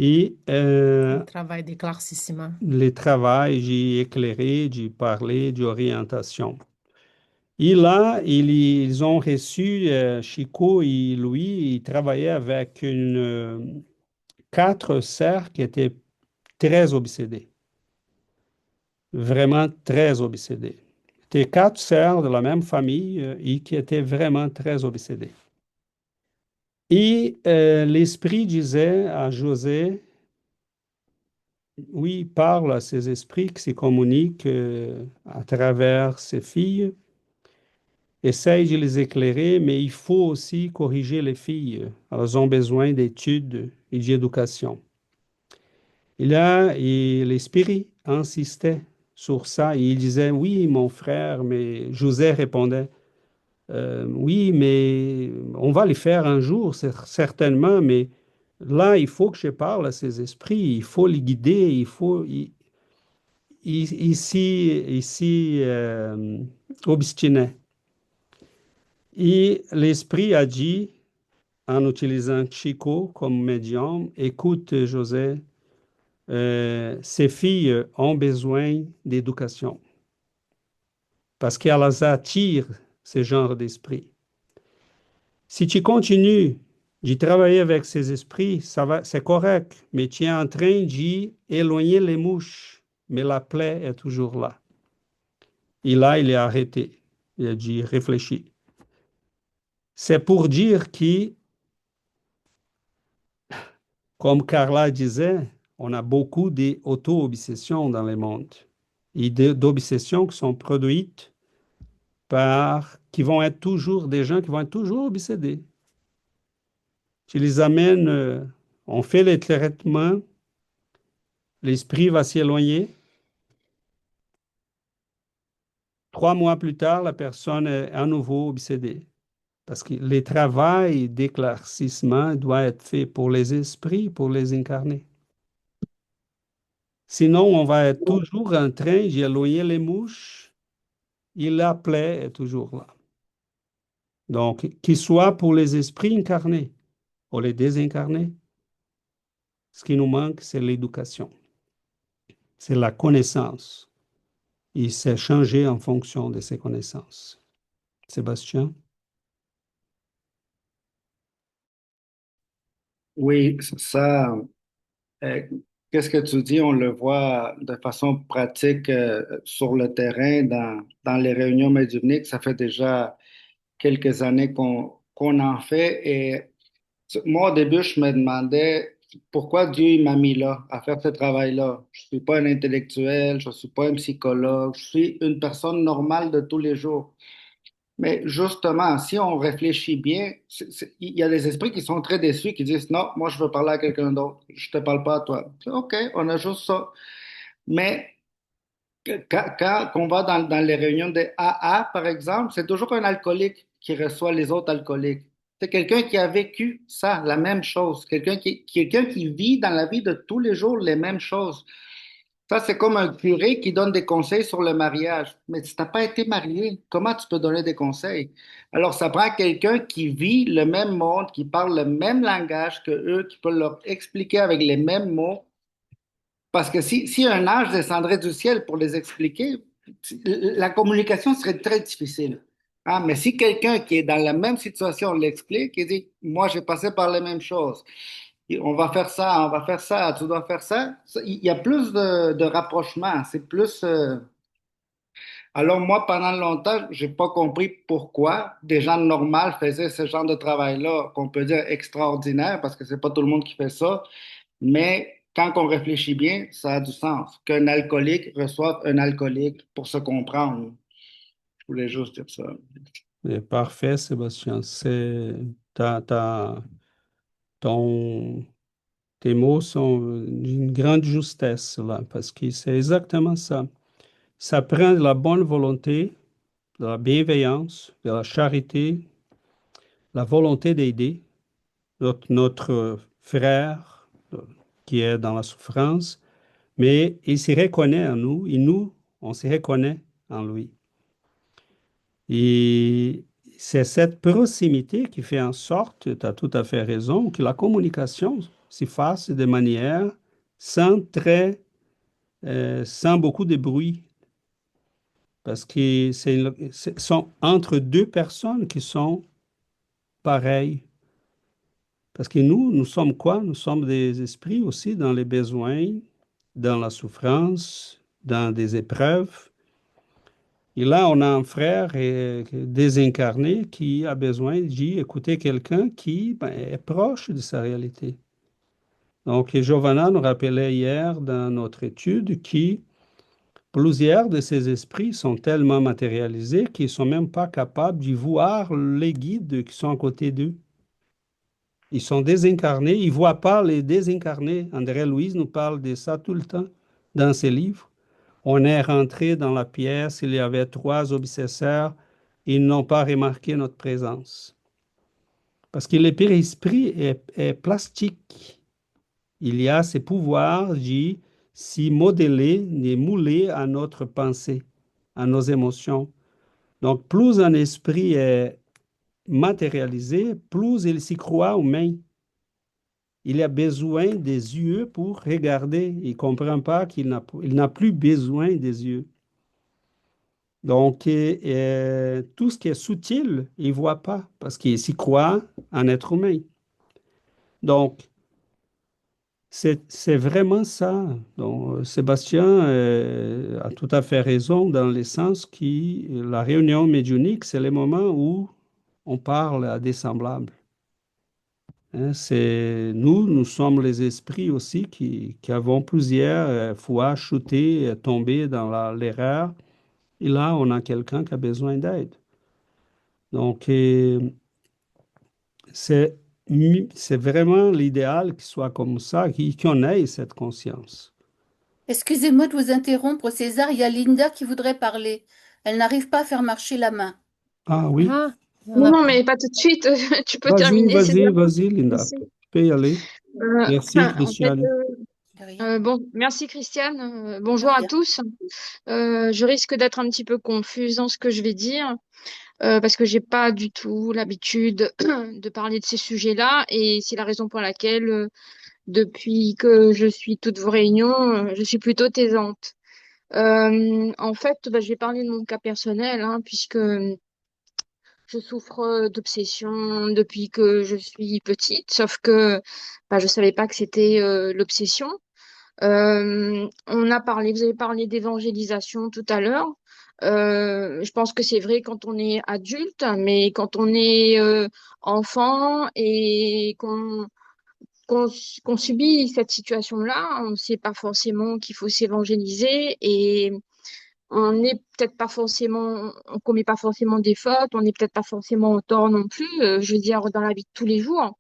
Et Le travail d'éclaircissement. le travail d'éclairer, de parler, d'orientation. Et là, ils ont reçu, Chico et lui, ils travaillaient avec quatre sœurs qui étaient très obsédées, vraiment très obsédées. C'était quatre sœurs de la même famille et qui étaient vraiment très obsédées. Et l'esprit disait à José, oui, parle à ces esprits qui se communiquent à travers ses filles. Essaye de les éclairer, mais il faut aussi corriger les filles. Elles ont besoin d'études et d'éducation. Et l'esprit insistait sur ça. Et il disait, oui, mon frère, mais José répondait, oui, mais on va les faire un jour, certainement, mais là, il faut que je parle à ces esprits, il faut les guider, ici, obstiné. Et l'esprit a dit, en utilisant Chico comme médium, écoute, José, ces filles ont besoin d'éducation parce qu'elles attirent ce genre d'esprit. Si tu continues de travailler avec ces esprits, c'est correct, mais tu es en train d'éloigner les mouches, mais la plaie est toujours là. Et là, il est arrêté. Il a dit, réfléchis. C'est pour dire que, comme Carla disait, on a beaucoup d'auto-obsessions dans le monde et d'obsessions qui sont produites qui vont être toujours des gens qui vont être toujours obsédés. Tu les amènes, on fait les traitements, l'esprit va s'éloigner. 3 mois plus tard, la personne est à nouveau obsédée. Parce que le travail d'éclaircissement doit être fait pour les esprits, pour les incarnés. Sinon, on va être toujours en train d'éloigner les mouches et la plaie est toujours là. Donc, qu'il soit pour les esprits incarnés ou les désincarnés, ce qui nous manque, c'est l'éducation, c'est la connaissance. Il s'est changé en fonction de ses connaissances. Sébastien? Oui, ça, euh, qu'est-ce que tu dis? On le voit de façon pratique sur le terrain, dans les réunions médiumniques. Ça fait déjà quelques années qu'on en fait. Et moi, au début, je me demandais pourquoi Dieu il m'a mis là, à faire ce travail-là. Je suis pas un intellectuel, je suis pas un psychologue, je suis une personne normale de tous les jours. Mais justement, si on réfléchit bien, il y a des esprits qui sont très déçus, qui disent non, moi je veux parler à quelqu'un d'autre, je te parle pas à toi. OK, on a juste ça. Mais quand on va dans les réunions de AA, par exemple, c'est toujours un alcoolique qui reçoit les autres alcooliques. C'est quelqu'un qui a vécu ça, la même chose. Quelqu'un qui vit dans la vie de tous les jours les mêmes choses. Ça, c'est comme un curé qui donne des conseils sur le mariage. Mais si tu n'as pas été marié, comment tu peux donner des conseils? Alors, ça prend quelqu'un qui vit le même monde, qui parle le même langage que eux, qui peut leur expliquer avec les mêmes mots. Parce que si un ange descendrait du ciel pour les expliquer, la communication serait très difficile. Ah, mais si quelqu'un qui est dans la même situation l'explique, il dit, moi j'ai passé par les mêmes choses. Et on va faire ça, tu dois faire ça. Il y a plus de rapprochement, c'est plus, Alors moi, pendant longtemps, j'ai pas compris pourquoi des gens normaux faisaient ce genre de travail-là, qu'on peut dire extraordinaire, parce que c'est pas tout le monde qui fait ça. Mais quand on réfléchit bien, ça a du sens. Qu'un alcoolique reçoive un alcoolique pour se comprendre. Je voulais juste dire ça. Parfait, Sébastien. Ton, tes mots sont d'une grande justesse là, parce que c'est exactement ça. Ça prend de la bonne volonté, de la bienveillance, de la charité, la volonté d'aider notre frère qui est dans la souffrance, mais il s'y reconnaît en nous et nous, on s'y reconnaît en lui. Et c'est cette proximité qui fait en sorte, tu as tout à fait raison, que la communication s'y fasse de manière sans sans beaucoup de bruit, parce que sont entre deux personnes qui sont pareilles. Parce que nous sommes quoi? Nous sommes des esprits aussi dans les besoins, dans la souffrance, dans des épreuves. Et là, on a un frère désincarné qui a besoin d'écouter quelqu'un qui est proche de sa réalité. Donc, Giovanna nous rappelait hier dans notre étude que plusieurs de ces esprits sont tellement matérialisés qu'ils ne sont même pas capables de voir les guides qui sont à côté d'eux. Ils sont désincarnés, ils ne voient pas les désincarnés. André Louise nous parle de ça tout le temps dans ses livres. On est rentré dans la pièce, il y avait trois obsesseurs, ils n'ont pas remarqué notre présence. Parce que le périsprit est plastique. Il y a ce pouvoir de s'y modeler, de mouler à notre pensée, à nos émotions. Donc, plus un esprit est matérialisé, plus il s'y croit humain. Il a besoin des yeux pour regarder. Il ne comprend pas il n'a plus besoin des yeux. Donc, tout ce qui est subtil, il ne voit pas parce qu'il s'y croit en être humain. Donc, c'est vraiment ça. Donc, Sébastien a tout à fait raison dans le sens que la réunion médiumnique, c'est le moment où on parle à des semblables. Hein, nous sommes les esprits aussi qui avons plusieurs fois chuté, tombé dans l'erreur. Et là, on a quelqu'un qui a besoin d'aide. Donc, c'est, c'est vraiment l'idéal qu'il soit comme ça, qu'on ait cette conscience. Excusez-moi de vous interrompre, César, il y a Linda qui voudrait parler. Elle n'arrive pas à faire marcher la main. Ah oui, Ah, on Non, a... non, mais pas tout de suite. Tu peux terminer, c'est bien. vas-y, Linda. Merci. Tu peux y aller. Merci, En fait, Christiane. De rien. bon, merci Christiane. De Bonjour à rien. tous. Je risque d'être un petit peu confuse dans ce que je vais dire parce que j'ai pas du tout l'habitude de parler de ces sujets-là et c'est la raison pour laquelle depuis que je suis toutes vos réunions, je suis plutôt taisante. En fait, bah, je vais parler de mon cas personnel puisque je souffre d'obsession depuis que je suis petite, sauf que bah, je savais pas que c'était l'obsession. Vous avez parlé d'évangélisation tout à l'heure. Je pense que c'est vrai quand on est adulte, mais quand on est enfant et qu'on qu'on subit cette situation-là, on ne sait pas forcément qu'il faut s'évangéliser et on n'est peut-être pas forcément, on commet pas forcément des fautes, on n'est peut-être pas forcément en tort non plus. Je veux dire, dans la vie de tous les jours,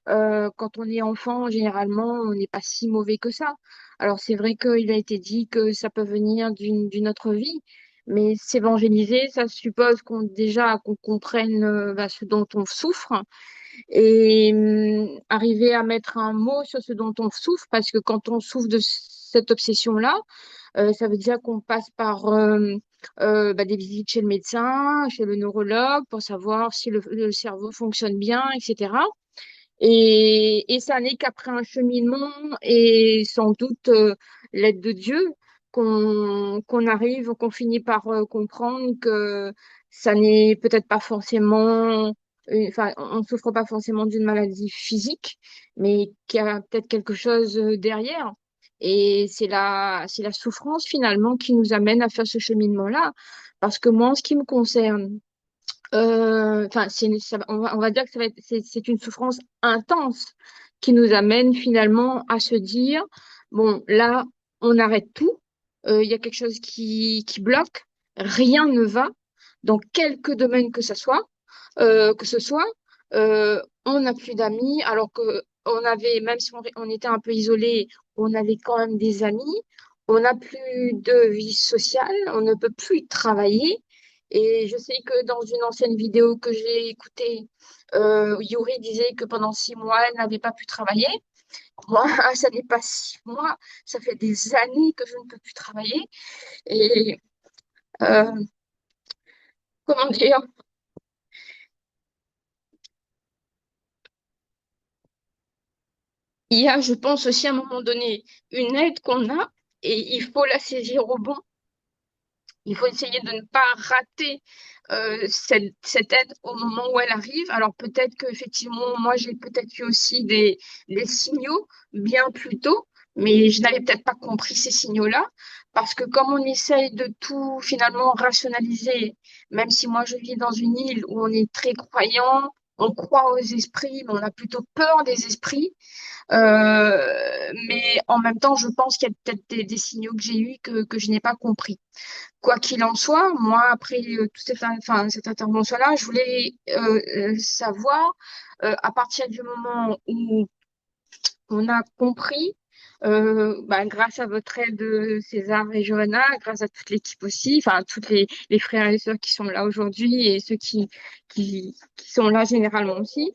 quand on est enfant, généralement, on n'est pas si mauvais que ça. Alors c'est vrai qu'il a été dit que ça peut venir d'une autre vie, mais s'évangéliser, ça suppose qu'on comprenne bah, ce dont on souffre et arriver à mettre un mot sur ce dont on souffre, parce que quand on souffre de cette obsession-là, ça veut dire qu'on passe par bah, des visites chez le médecin, chez le neurologue, pour savoir si le cerveau fonctionne bien, etc. Et ça n'est qu'après un cheminement et sans doute l'aide de Dieu qu'on finit par comprendre que ça n'est peut-être pas forcément, enfin, on souffre pas forcément d'une maladie physique, mais qu'il y a peut-être quelque chose derrière. Et c'est la souffrance finalement qui nous amène à faire ce cheminement-là. Parce que moi, en ce qui me concerne, enfin, on va dire que c'est une souffrance intense qui nous amène finalement à se dire, bon, là, on arrête tout. Il y a quelque chose qui bloque. Rien ne va dans quelque domaine que ce soit. On n'a plus d'amis, alors que on avait, même si on était un peu isolé, on avait quand même des amis. On n'a plus de vie sociale, on ne peut plus travailler. Et je sais que dans une ancienne vidéo que j'ai écoutée, Yuri disait que pendant 6 mois, elle n'avait pas pu travailler. Moi, ça n'est pas 6 mois, ça fait des années que je ne peux plus travailler. Et euh, comment dire, il y a, je pense aussi à un moment donné, une aide qu'on a et il faut la saisir au bon. Il faut essayer de ne pas rater cette aide au moment où elle arrive. Alors peut-être qu'effectivement, moi, j'ai peut-être eu aussi des signaux bien plus tôt, mais je n'avais peut-être pas compris ces signaux-là, parce que comme on essaye de tout finalement rationaliser, même si moi je vis dans une île où on est très croyant, on croit aux esprits, mais on a plutôt peur des esprits. Mais en même temps, je pense qu'il y a peut-être des signaux que j'ai eus que je n'ai pas compris. Quoi qu'il en soit, moi, après cette intervention-là, je voulais savoir, à partir du moment où on a compris, grâce à votre aide, César et Johanna, grâce à toute l'équipe aussi, enfin, toutes les frères et sœurs qui sont là aujourd'hui et ceux qui sont là généralement aussi,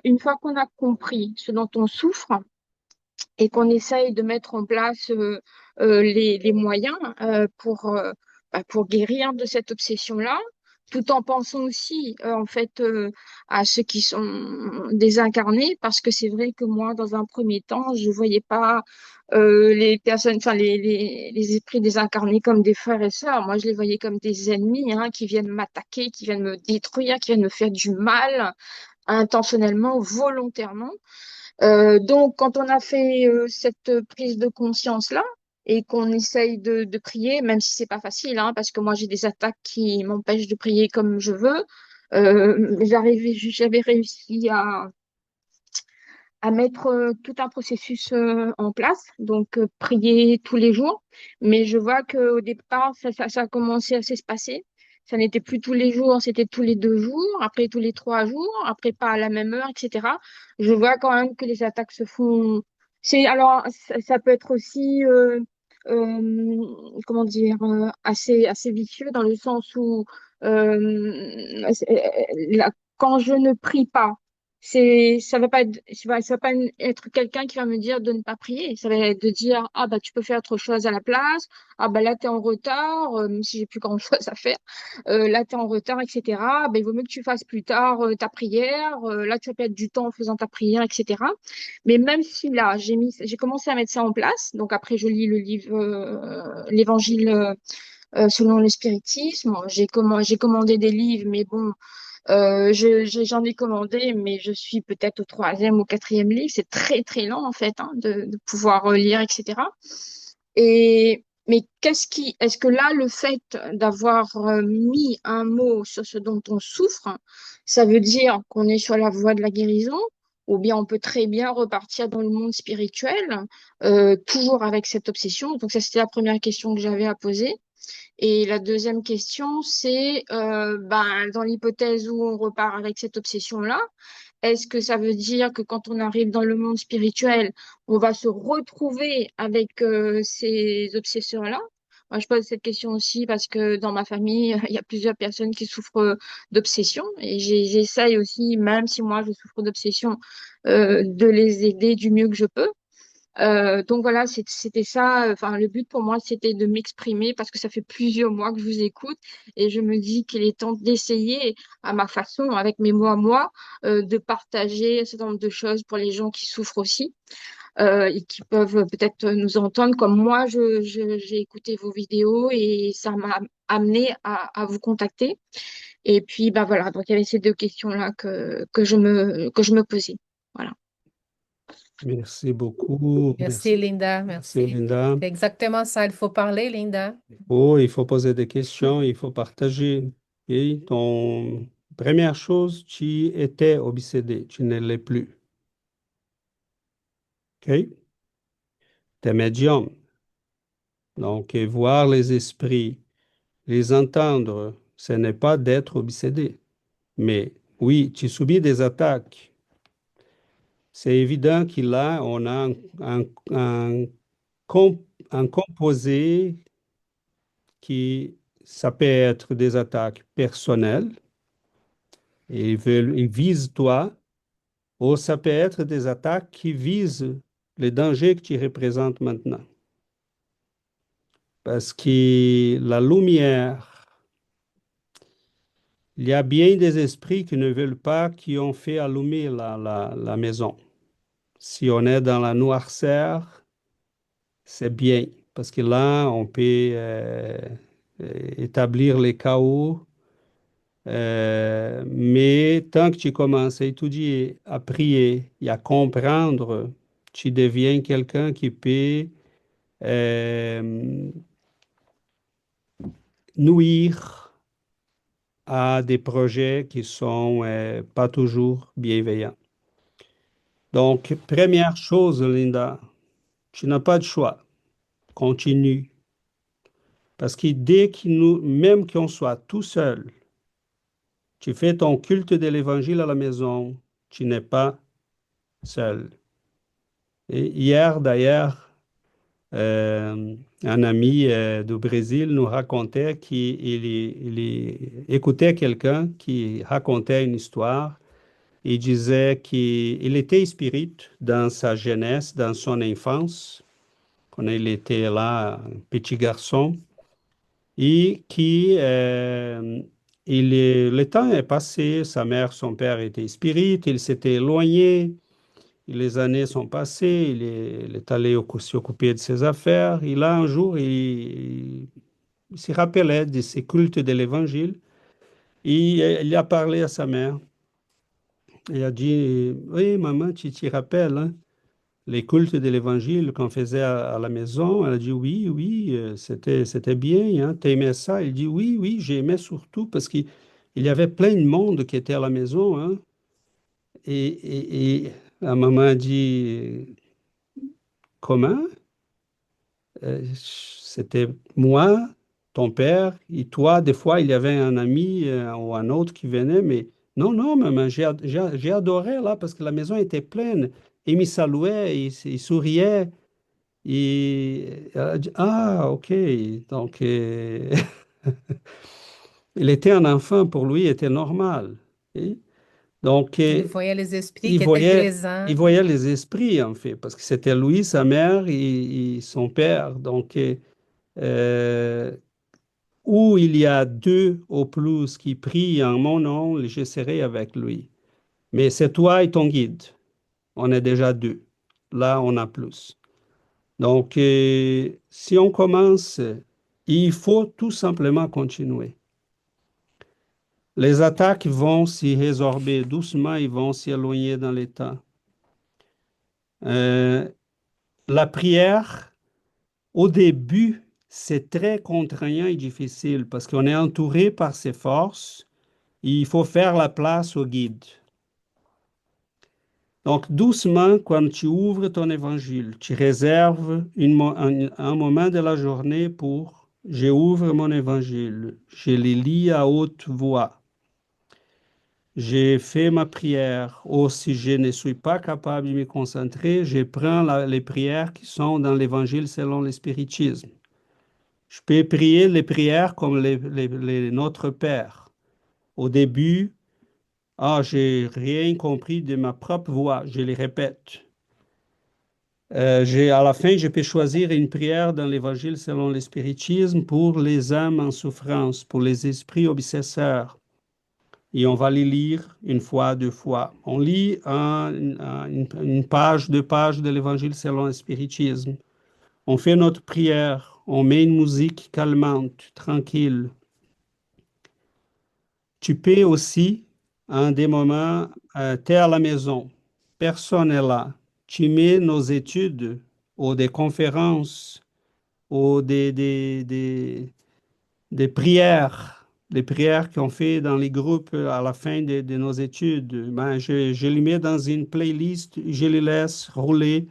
une fois qu'on a compris ce dont on souffre, et qu'on essaye de mettre en place les moyens pour guérir de cette obsession-là, tout en pensant aussi en fait à ceux qui sont désincarnés, parce que c'est vrai que moi, dans un premier temps, je voyais pas les personnes, enfin les esprits désincarnés comme des frères et sœurs. Moi, je les voyais comme des ennemis hein, qui viennent m'attaquer, qui viennent me détruire, qui viennent me faire du mal intentionnellement, volontairement. Donc, quand on a fait cette prise de conscience-là et qu'on essaye de prier, même si c'est pas facile, hein, parce que moi j'ai des attaques qui m'empêchent de prier comme je veux, j'avais réussi à mettre tout un processus en place, donc prier tous les jours. Mais je vois qu'au départ, ça a commencé à s'espacer. Ça n'était plus tous les jours, c'était tous les 2 jours, après tous les 3 jours, après pas à la même heure, etc. Je vois quand même que les attaques se font. Alors ça peut être aussi comment dire assez vicieux dans le sens où quand je ne prie pas ça va pas être, ça va pas être quelqu'un qui va me dire de ne pas prier. Ça va être de dire, ah bah tu peux faire autre chose à la place. Ah bah là t'es en retard, même si j'ai plus grand chose à faire. Là t'es en retard, etc. Bah, il vaut mieux que tu fasses plus tard ta prière. Là tu vas perdre du temps en faisant ta prière, etc. Mais même si là j'ai commencé à mettre ça en place. Donc après je lis le livre, l'Évangile selon le spiritisme. J'ai commandé des livres, mais bon. J'en ai commandé, mais je suis peut-être au 3e ou 4e livre. C'est très, très lent, en fait, hein, de pouvoir lire, etc. Mais est-ce que là, le fait d'avoir mis un mot sur ce dont on souffre, ça veut dire qu'on est sur la voie de la guérison? Ou bien on peut très bien repartir dans le monde spirituel, toujours avec cette obsession. Donc ça, c'était la première question que j'avais à poser. Et la deuxième question, c'est dans l'hypothèse où on repart avec cette obsession-là, est-ce que ça veut dire que quand on arrive dans le monde spirituel, on va se retrouver avec ces obsesseurs-là? Moi, je pose cette question aussi parce que dans ma famille, il y a plusieurs personnes qui souffrent d'obsession et j'essaye aussi, même si moi je souffre d'obsession, de les aider du mieux que je peux. Donc voilà, c'était ça. Enfin, le but pour moi, c'était de m'exprimer parce que ça fait plusieurs mois que je vous écoute et je me dis qu'il est temps d'essayer à ma façon, avec mes mots à moi, de partager un certain nombre de choses pour les gens qui souffrent aussi et qui peuvent peut-être nous entendre comme moi, j'ai écouté vos vidéos et ça m'a amené à vous contacter. Et puis, bah voilà, donc il y avait ces deux questions-là que je me posais. Voilà. Merci beaucoup. Merci, Linda. Merci, Merci. Linda. C'est exactement ça. Il faut parler, Linda. Oh, il faut poser des questions, il faut partager. Et première chose, tu étais obsédé, tu ne l'es plus. OK? Tu es médium. Donc, voir les esprits, les entendre, ce n'est pas d'être obsédé. Mais oui, tu subis des attaques. C'est évident qu'il a, on a un, com- un composé qui, ça peut être des attaques personnelles, et ils visent toi, ou ça peut être des attaques qui visent les dangers que tu représentes maintenant. Parce que la lumière, il y a bien des esprits qui ne veulent pas, qui ont fait allumer la maison. Si on est dans la noirceur, c'est bien, parce que là, on peut établir les chaos. Mais tant que tu commences à étudier, à prier et à comprendre, tu deviens quelqu'un qui peut euh, nuire à des projets qui sont pas toujours bienveillants. Donc, première chose, Linda, tu n'as pas de choix. Continue. Parce que dès que nous, même qu'on soit tout seul, tu fais ton culte de l'Évangile à la maison, tu n'es pas seul. Et hier, d'ailleurs, un ami du Brésil nous racontait qu'il écoutait quelqu'un qui racontait une histoire. Il disait qu'il était spirit dans sa jeunesse, dans son enfance, quand il était là, un petit garçon, et le temps est passé, sa mère, son père était spirit, il s'était éloigné. Les années sont passées, il est allé s'occuper de ses affaires. Et là, un jour, il se rappelait de ses cultes de l'Évangile. Et il a parlé à sa mère. Il a dit, oui, maman, tu t'y rappelles, hein, les cultes de l'Évangile qu'on faisait à la maison? Elle a dit, oui, oui, c'était bien, hein, t'aimais ça? Il dit, oui, oui, j'aimais surtout parce qu'il y avait plein de monde qui était à la maison, hein. Et la maman a dit, comment? C'était moi, ton père, et toi. Des fois, il y avait un ami ou un autre qui venait, mais non, non, maman, j'ai adoré là parce que la maison était pleine. Il me saluait, il souriait. Et elle a dit, ah, ok. Donc, il était un enfant, pour lui, il était normal. Et donc, Il voyait les esprits il qui étaient voyait, il présents. voyait les esprits, en fait, parce que c'était lui, sa mère et son père. Donc, euh, où il y a deux au plus qui prient en mon nom, je serai avec lui. Mais c'est toi et ton guide. On est déjà deux. Là, on a plus. Donc, si on commence, il faut tout simplement continuer. Les attaques vont s'y résorber doucement, ils vont s'éloigner dans les temps. La prière, au début, c'est très contraignant et difficile parce qu'on est entouré par ses forces. Il faut faire la place au guide. Donc, doucement, quand tu ouvres ton évangile, tu réserves un moment de la journée pour je ouvre mon évangile, je les lis à haute voix, j'ai fait ma prière, ou si je ne suis pas capable de me concentrer, je prends les prières qui sont dans l'évangile selon le spiritisme. Je peux prier les prières comme Notre Père. Au début, ah, j'ai rien compris de ma propre voix, je les répète. À la fin, je peux choisir une prière dans l'Évangile selon le spiritisme pour les âmes en souffrance, pour les esprits obsesseurs. Et on va les lire une fois, deux fois. On lit une page, deux pages de l'Évangile selon le spiritisme. On fait notre prière, on met une musique calmante, tranquille. Tu peux aussi, en des moments, tu es à la maison, personne n'est là. tu mets nos études ou des conférences ou des prières, les prières qu'on fait dans les groupes à la fin de nos études, ben, je les mets dans une playlist, je les laisse rouler,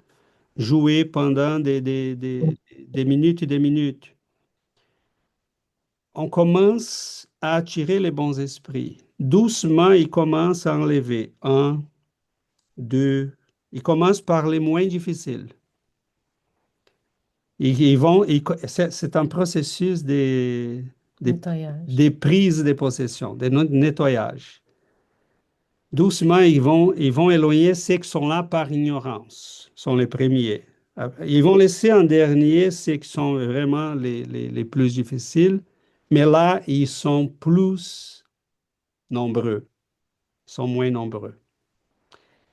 jouer pendant des minutes et des minutes. On commence à attirer les bons esprits. Doucement, ils commencent à enlever. Un, deux. Ils commencent par les moins difficiles. C'est un processus Nettoyage. des prises de possession, de nettoyage. Doucement, ils vont éloigner ceux qui sont là par ignorance, sont les premiers. Ils vont laisser en dernier ceux qui sont vraiment les plus difficiles, mais là, ils sont plus nombreux, sont moins nombreux.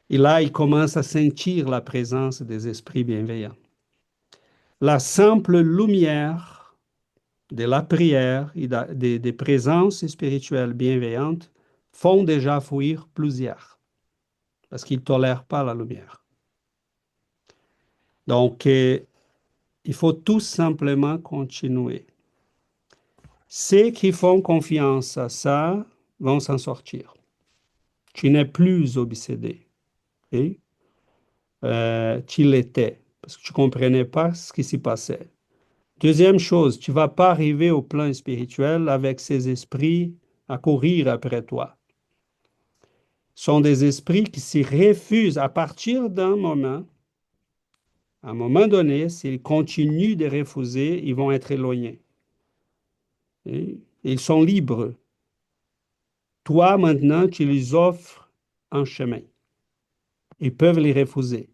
Et là, ils commencent à sentir la présence des esprits bienveillants. La simple lumière de la prière et des présences spirituelles bienveillantes font déjà fuir plusieurs, parce qu'ils ne tolèrent pas la lumière. Donc, il faut tout simplement continuer. Ceux qui font confiance à ça vont s'en sortir. Tu n'es plus obsédé. Et, tu l'étais, parce que tu ne comprenais pas ce qui s'y passait. Deuxième chose, tu ne vas pas arriver au plan spirituel avec ces esprits à courir après toi. Ce sont des esprits qui s'y refusent à partir d'un moment. À un moment donné, s'ils continuent de refuser, ils vont être éloignés. Et ils sont libres. Toi, maintenant, tu les offres un chemin. Ils peuvent les refuser.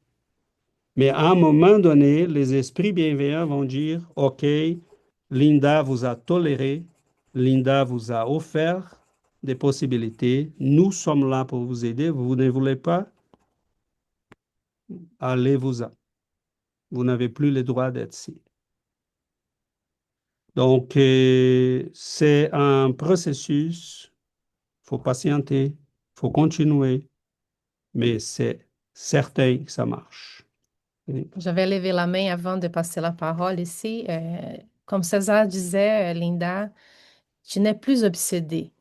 Mais à un moment donné, les esprits bienveillants vont dire, OK, Linda vous a toléré, Linda vous a offert des possibilités, nous sommes là pour vous aider, vous ne voulez pas, allez-vous-en. Vous n'avez plus le droit d'être ici. Donc, c'est un processus, il faut patienter, il faut continuer, mais c'est certain que ça marche. Oui. J'avais levé la main avant de passer la parole ici. Comme César disait, Linda, tu n'es plus obsédé.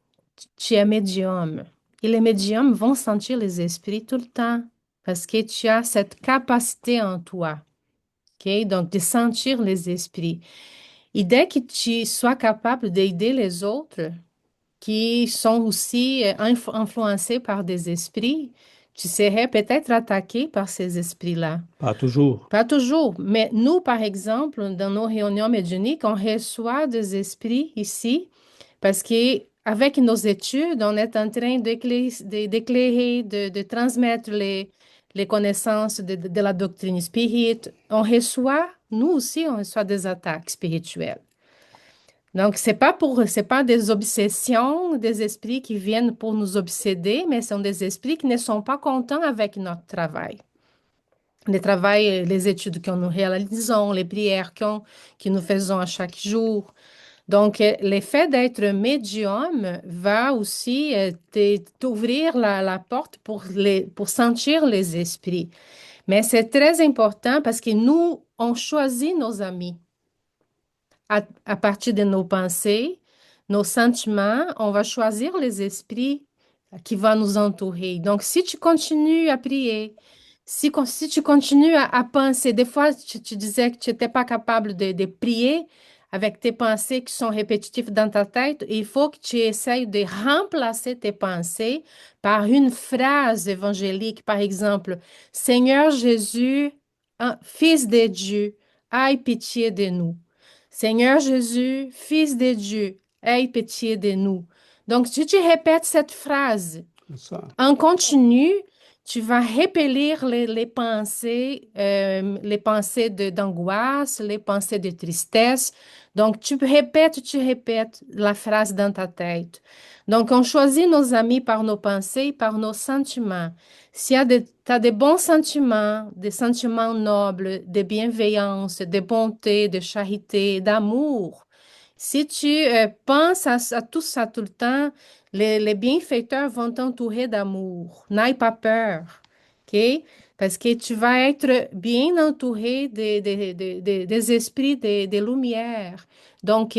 Tu es médium. Et les médiums vont sentir les esprits tout le temps parce que tu as cette capacité en toi. OK? Donc, de sentir les esprits. Et dès que tu sois capable d'aider les autres qui sont aussi influencés par des esprits, tu serais peut-être attaqué par ces esprits-là. Pas toujours. Pas toujours, mais nous, par exemple, dans nos réunions médiumniques, on reçoit des esprits ici parce que avec nos études, on est en train d'éclairer, de transmettre les connaissances de la doctrine spirite. On reçoit, nous aussi, on reçoit des attaques spirituelles. Donc, c'est pas des obsessions, des esprits qui viennent pour nous obséder, mais ce sont des esprits qui ne sont pas contents avec notre travail. Le travail, les études que nous réalisons, les prières que nous faisons à chaque jour. Donc, le fait d'être médium va aussi t'ouvrir la porte pour sentir les esprits. Mais c'est très important parce que nous, on choisit nos amis à partir de nos pensées, nos sentiments, on va choisir les esprits qui vont nous entourer. Donc, si tu continues à prier, si tu continues à penser, des fois, tu disais que tu n'étais pas capable de prier avec tes pensées qui sont répétitives dans ta tête, il faut que tu essayes de remplacer tes pensées par une phrase évangélique, par exemple, Seigneur Jésus, Fils de Dieu, aie pitié de nous. Seigneur Jésus, Fils de Dieu, aie pitié de nous. Donc, si tu répètes cette phrase en continu, tu vas repelir les pensées d'angoisse, les pensées de tristesse. Donc, tu répètes la phrase dans ta tête. Donc, on choisit nos amis par nos pensées, par nos sentiments. Si tu as des bons sentiments, des sentiments nobles, de bienveillance, de bonté, de charité, d'amour, si tu penses à tout ça tout le temps, les bienfaiteurs vont t'entourer d'amour. N'aie pas peur. OK? parce que tu vas être bien entouré des esprits de lumière. Donc,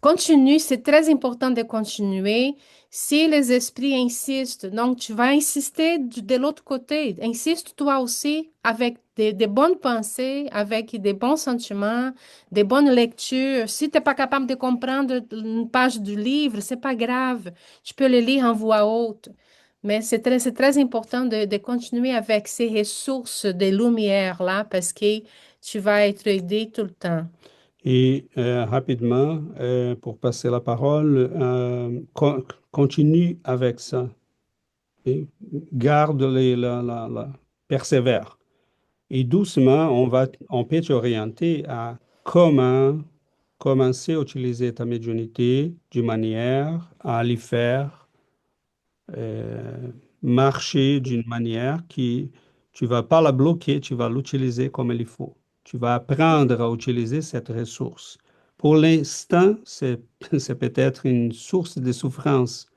continue, c'est très important de continuer. Si les esprits insistent, donc tu vas insister de l'autre côté. Insiste toi aussi avec des bonnes pensées, avec des bons sentiments, des bonnes lectures. Si tu n'es pas capable de comprendre une page du livre, c'est pas grave. Tu peux le lire en voix haute. Mais c'est très important de continuer avec ces ressources de lumière-là parce que tu vas être aidé tout le temps. Et rapidement, pour passer la parole, continue avec ça. Et garde persévère. Et doucement, on peut t'orienter à comment commencer à utiliser ta médiumnité d'une manière à l'y faire marcher d'une manière qui, tu vas pas la bloquer, tu vas l'utiliser comme il faut. Tu vas apprendre à utiliser cette ressource. Pour l'instant, c'est peut-être une source de souffrance,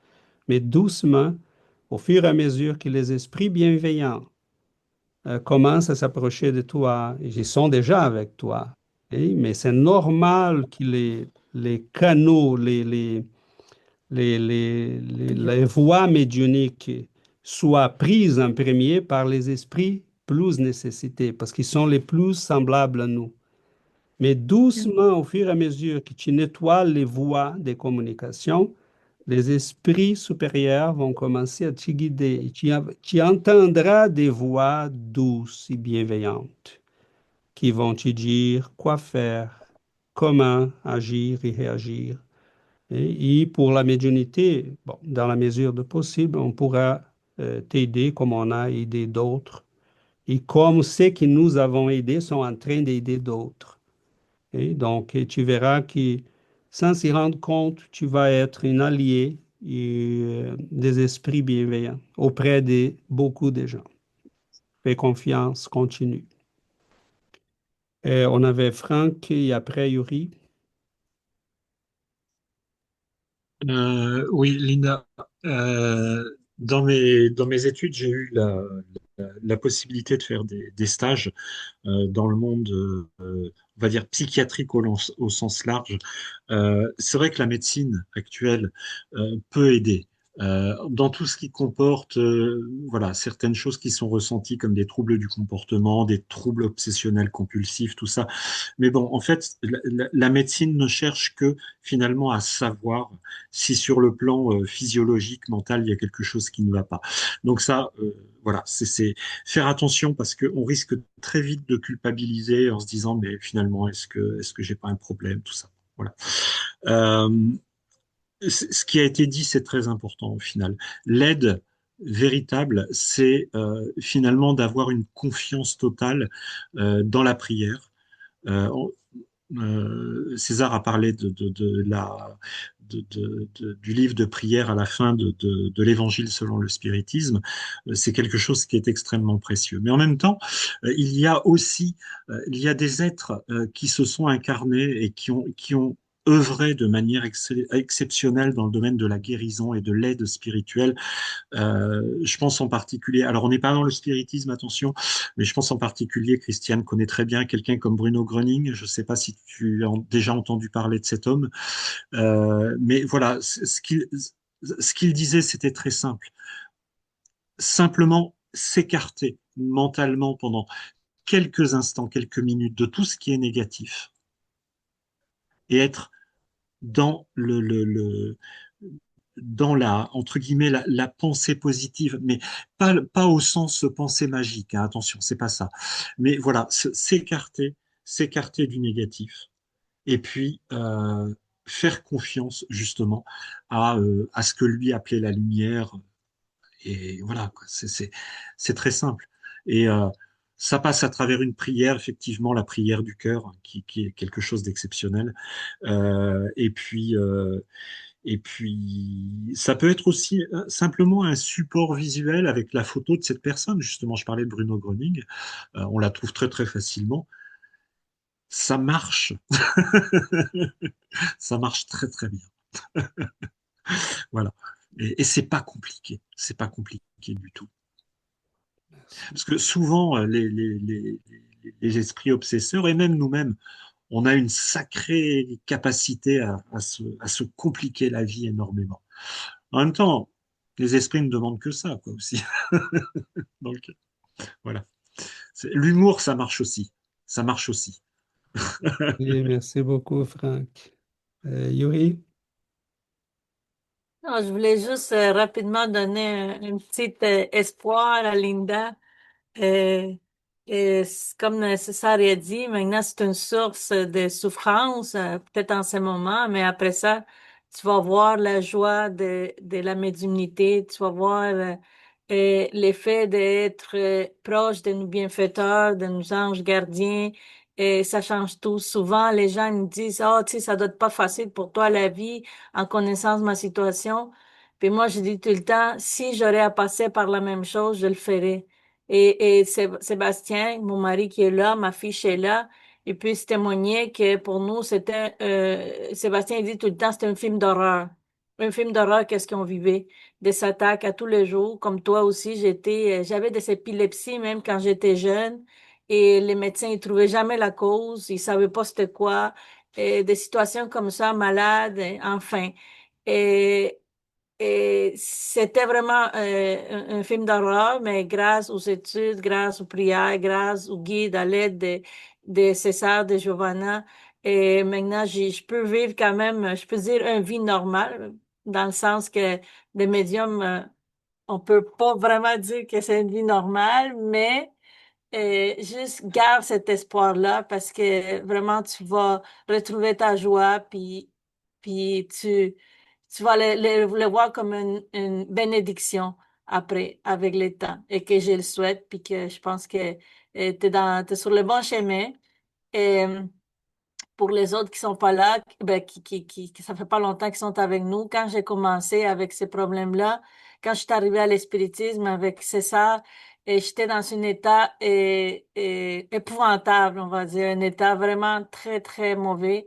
mais doucement, au fur et à mesure que les esprits bienveillants commencent à s'approcher de toi, ils sont déjà avec toi, mais c'est normal que les canaux, les voies médiumniques soient prises en premier par les esprits plus nécessités, parce qu'ils sont les plus semblables à nous. Mais doucement, au fur et à mesure que tu nettoies les voies de communication, les esprits supérieurs vont commencer à te guider. Et tu entendras des voix douces et bienveillantes qui vont te dire quoi faire, comment agir et réagir. Et pour la médiumnité, bon, dans la mesure de possible, on pourra t'aider comme on a aidé d'autres. Et comme ceux que nous avons aidés sont en train d'aider d'autres. Et donc, tu verras que sans s'y rendre compte, tu vas être un allié des esprits bienveillants auprès de beaucoup de gens. Fais confiance, continue. Et on avait Franck et après Yuri. Oui, Linda, dans mes études, j'ai eu la possibilité de faire des stages dans le monde, on va dire, psychiatrique au sens large. C'est vrai que la médecine actuelle peut aider. Dans tout ce qui comporte voilà, certaines choses qui sont ressenties comme des troubles du comportement, des troubles obsessionnels compulsifs, tout ça. Mais bon, en fait, la médecine ne cherche que finalement à savoir si sur le plan physiologique, mental, il y a quelque chose qui ne va pas. Donc ça, voilà, c'est faire attention parce qu'on risque très vite de culpabiliser en se disant, mais finalement, est-ce que j'ai pas un problème, tout ça. Voilà. Euh, ce qui a été dit, c'est très important au final. L'aide véritable, c'est finalement d'avoir une confiance totale dans la prière. Euh, César a parlé du livre de prière à la fin de l'Évangile selon le spiritisme. C'est quelque chose qui est extrêmement précieux. Mais en même temps, il y a aussi il y a des êtres qui se sont incarnés et qui ont œuvré de manière exceptionnelle dans le domaine de la guérison et de l'aide spirituelle. Je pense en particulier, alors on n'est pas dans le spiritisme, attention, mais je pense en particulier, Christiane connaît très bien quelqu'un comme Bruno Gröning. Je ne sais pas si tu as déjà entendu parler de cet homme, mais voilà, ce qu'il disait, c'était très simple. Simplement s'écarter mentalement pendant quelques instants, quelques minutes de tout ce qui est négatif et être dans dans entre guillemets, la pensée positive, mais pas au sens pensée magique, hein, attention, c'est pas ça. Mais voilà, s'écarter du négatif, et puis faire confiance justement à ce que lui appelait la lumière, et voilà, quoi, c'est très simple. Et ça passe à travers une prière, effectivement, la prière du cœur, hein, qui est quelque chose d'exceptionnel. Et puis, ça peut être aussi simplement un support visuel avec la photo de cette personne. Justement, je parlais de Bruno Gröning. On la trouve très, très facilement. Ça marche. Ça marche très, très bien. Voilà. Et c'est pas compliqué. C'est pas compliqué du tout. Merci. Parce que souvent, les esprits obsesseurs, et même nous-mêmes, on a une sacrée capacité à se compliquer la vie énormément. En même temps, les esprits ne demandent que ça, quoi, aussi. Donc, voilà. L'humour, ça marche aussi. Ça marche aussi. Et merci beaucoup, Franck. Yuri? Non, je voulais juste rapidement donner un petit espoir à Linda. Euh, comme César a dit, maintenant c'est une source de souffrance, peut-être en ce moment, mais après ça, tu vas voir la joie de la médiumnité, tu vas voir l'effet d'être proche de nos bienfaiteurs, de nos anges gardiens, et ça change tout. Souvent, les gens me disent, oh, tu sais, ça doit être pas facile pour toi la vie en connaissance de ma situation. Puis moi, je dis tout le temps, si j'aurais à passer par la même chose, je le ferais. Et Sébastien, mon mari qui est là, ma fille est là, il peut se témoigner que pour nous, c'était, Sébastien il dit tout le temps, c'était un film d'horreur. Un film d'horreur, qu'est-ce qu'on vivait? Des attaques à tous les jours, comme toi aussi, j'avais des épilepsies même quand j'étais jeune, et les médecins, ils trouvaient jamais la cause, ils savaient pas c'était quoi, et des situations comme ça, malades, enfin. Et et c'était vraiment un film d'horreur, mais grâce aux études, grâce aux prières, grâce au guide, à l'aide de César, de Giovanna, et maintenant, je peux vivre quand même, je peux dire, une vie normale, dans le sens que des médiums, on peut pas vraiment dire que c'est une vie normale, mais juste garde cet espoir-là parce que vraiment tu vas retrouver ta joie puis tu vas le voir comme une bénédiction après avec le temps et que je le souhaite puis que je pense que t'es sur le bon chemin. Et, pour les autres qui sont pas là, ben, qui ça fait pas longtemps qu'ils sont avec nous. Quand j'ai commencé avec ces problèmes-là, quand je suis arrivée à l'espiritisme avec César, et j'étais dans un état épouvantable, on va dire, un état vraiment très, très mauvais.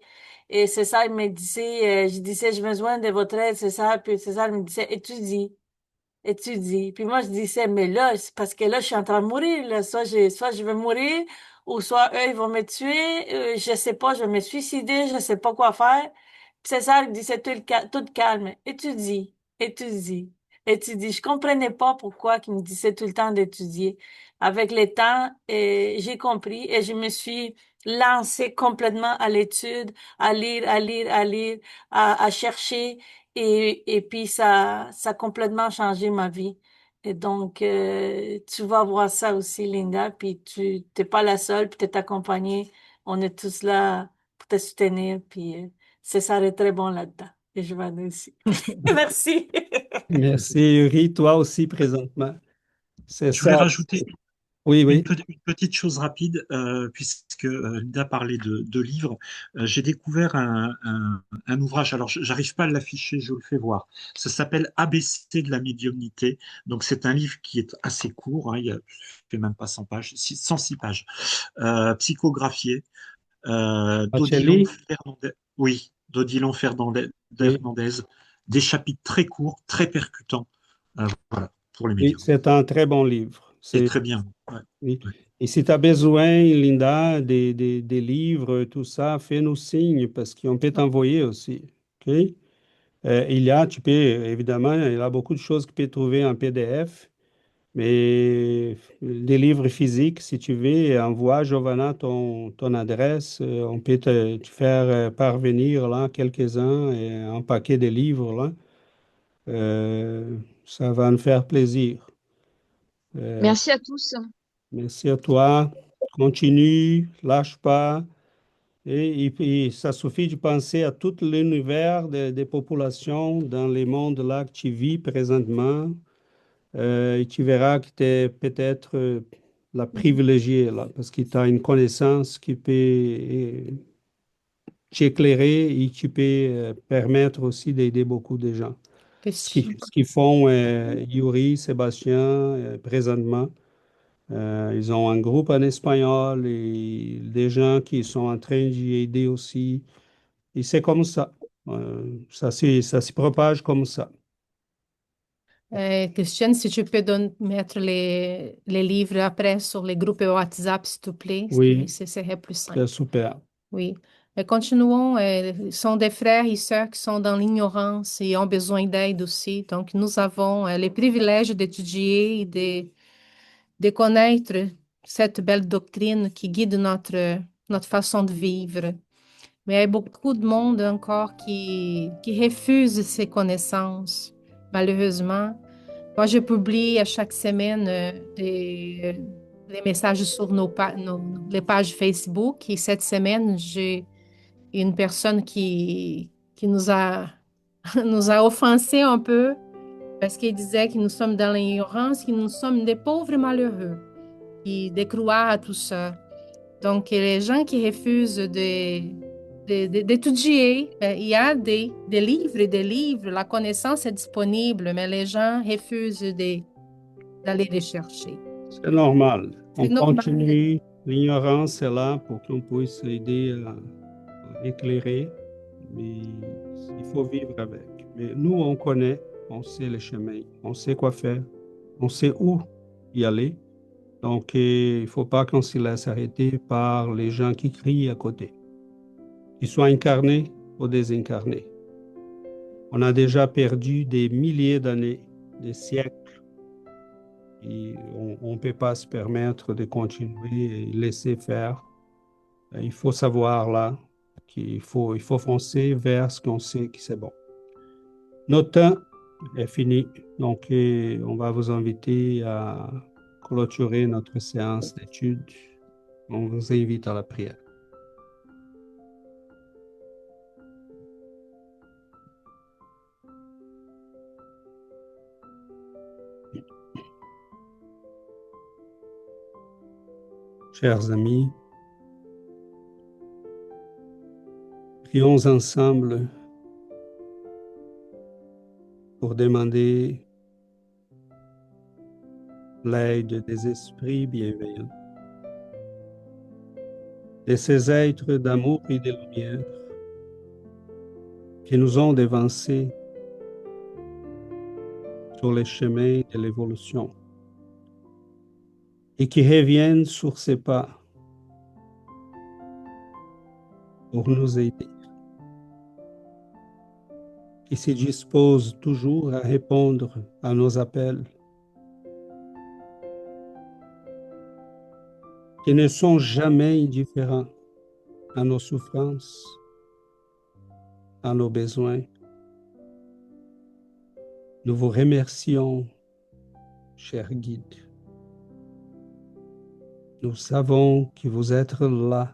Et César il me disait, je disais, j'ai besoin de votre aide, César. Puis César me disait, étudie. Puis moi, je disais, mais là, c'est parce que là, je suis en train de mourir. Là. Soit je vais mourir, ou soit eux, ils vont me tuer. Je sais pas, je vais me suicider, je sais pas quoi faire. Puis c'est ça, il disait tout calme. Étudie, étudie. Je comprenais pas pourquoi il me disait tout le temps d'étudier. Avec le temps, j'ai compris et je me suis lancée complètement à l'étude, à lire, à chercher. Et puis, ça a complètement changé ma vie. Et donc, tu vas voir ça aussi, Linda. Puis, tu t'es pas la seule, puis t'es accompagnée. On est tous là pour te soutenir. Puis, c'est ça, est très bon là-dedans. Et je vais aller aussi. Merci. Merci, Yuri. Toi aussi, présentement. C'est Je voulais ça. rajouter Oui, oui. une petite chose rapide, puisque Linda parlait de livres. J'ai découvert un ouvrage, alors j'arrive pas à l'afficher, je vous le fais voir. Ça s'appelle ABC de la médiumnité. Donc c'est un livre qui est assez court, hein, fait même pas 100 pages, 106 pages, psychographié, d'Odilon Bocelli? Fernandez. Oui, d'Odilon Oui. Fernandez. Des chapitres très courts, très percutants. Voilà, pour les Oui, médiums. c'est un très bon livre. C'est très bien. Ouais, Oui. ouais. Et si tu as besoin, Linda, des livres, tout ça, fais-nous signe parce qu'on peut t'envoyer aussi. OK? Tu peux, évidemment, il y a beaucoup de choses que tu peux trouver en PDF, mais des livres physiques, si tu veux, envoie à Giovanna ton adresse. On peut te faire parvenir là quelques-uns et un paquet de livres là. Ça va nous faire plaisir. Euh, Merci à tous. Merci à toi. Continue, lâche pas. Et puis, ça suffit de penser à tout l'univers des populations dans les mondes là que tu vis présentement. Et tu verras que tu es peut-être la privilégiée là, parce que tu as une connaissance qui peut t'éclairer et qui peut permettre aussi d'aider beaucoup de gens. Ce qu'ils font Yuri, Sébastien, présentement. Ils ont un groupe en espagnol et des gens qui sont en train d'y aider aussi. Et c'est comme ça. Ça se propage comme ça. Christiane, si tu peux mettre les livres après sur les groupes WhatsApp, s'il te plaît, Oui, ce serait plus simple. c'est super. Oui. Continuons. Sont des frères et sœurs qui sont dans l'ignorance et ont besoin d'aide aussi. Donc, nous avons le privilège d'étudier et de connaître cette belle doctrine qui guide notre façon de vivre. Mais il y a beaucoup de monde encore qui refuse ces connaissances, malheureusement. Moi, je publie à chaque semaine des messages sur les pages Facebook. Et cette semaine, j'ai une personne qui nous a offensés un peu parce qu'il disait que nous sommes dans l'ignorance, que nous sommes des pauvres malheureux et de croire à tout ça. Donc, les gens qui refusent d'étudier, il y a des livres et des livres, la connaissance est disponible, mais les gens refusent d'aller les chercher. C'est normal. On C'est normal. continue. L'ignorance est là pour qu'on puisse aider à éclairer, mais il faut vivre avec. Mais nous, on connaît, on sait le chemin, on sait quoi faire, on sait où y aller. Donc, il ne faut pas qu'on se laisse arrêter par les gens qui crient à côté, qu'ils soient incarnés ou désincarnés. On a déjà perdu des milliers d'années, des siècles, et on ne peut pas se permettre de continuer et laisser faire. Il faut savoir là qu'il faut foncer vers ce qu'on sait que c'est bon. Notre temps est fini, donc on va vous inviter à clôturer notre séance d'études. On vous invite à la prière. Chers amis, prions ensemble pour demander l'aide des esprits bienveillants, de ces êtres d'amour et de lumière qui nous ont devancés sur les chemins de l'évolution et qui reviennent sur ces pas pour nous aider, qui se disposent toujours à répondre à nos appels, qui ne sont jamais indifférents à nos souffrances, à nos besoins. Nous vous remercions, cher guide. Nous savons que vous êtes là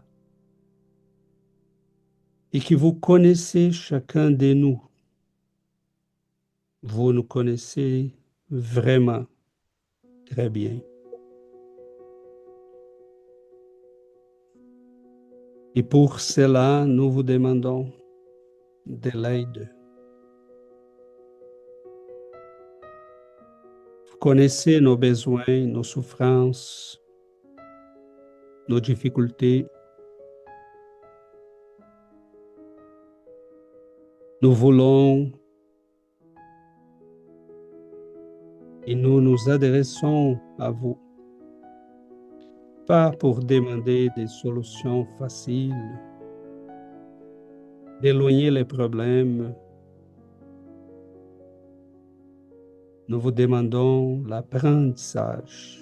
et que vous connaissez chacun de nous. Vous nous connaissez vraiment très bien. Et pour cela, nous vous demandons de l'aide. Vous connaissez nos besoins, nos souffrances, nos difficultés. Nous voulons et nous nous adressons à vous, pas pour demander des solutions faciles, d'éloigner les problèmes. Nous vous demandons l'apprentissage,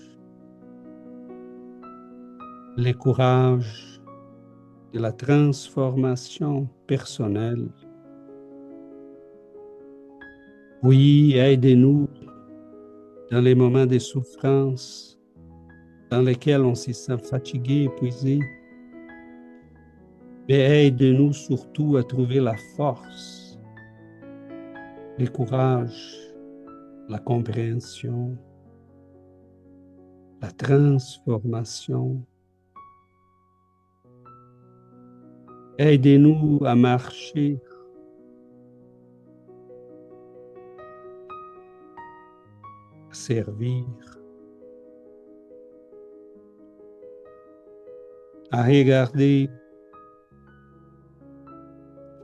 le courage de la transformation personnelle. Oui, aidez-nous dans les moments de souffrance dans lesquels on se sent fatigué, épuisé. Mais aide-nous surtout à trouver la force, le courage, la compréhension, la transformation. Aidez-nous à marcher à servir, à regarder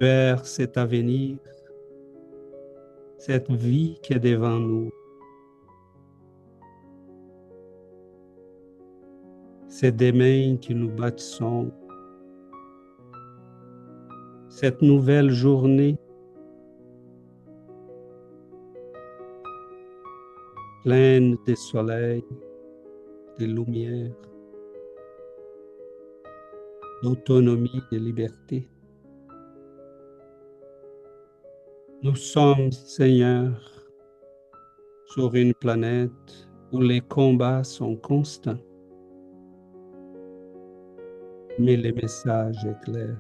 vers cet avenir, cette vie qui est devant nous. C'est des mains que nous bâtissons cette nouvelle journée pleine de soleil, de lumière, d'autonomie, de liberté. Nous sommes, Seigneur, sur une planète où les combats sont constants, mais le message est clair.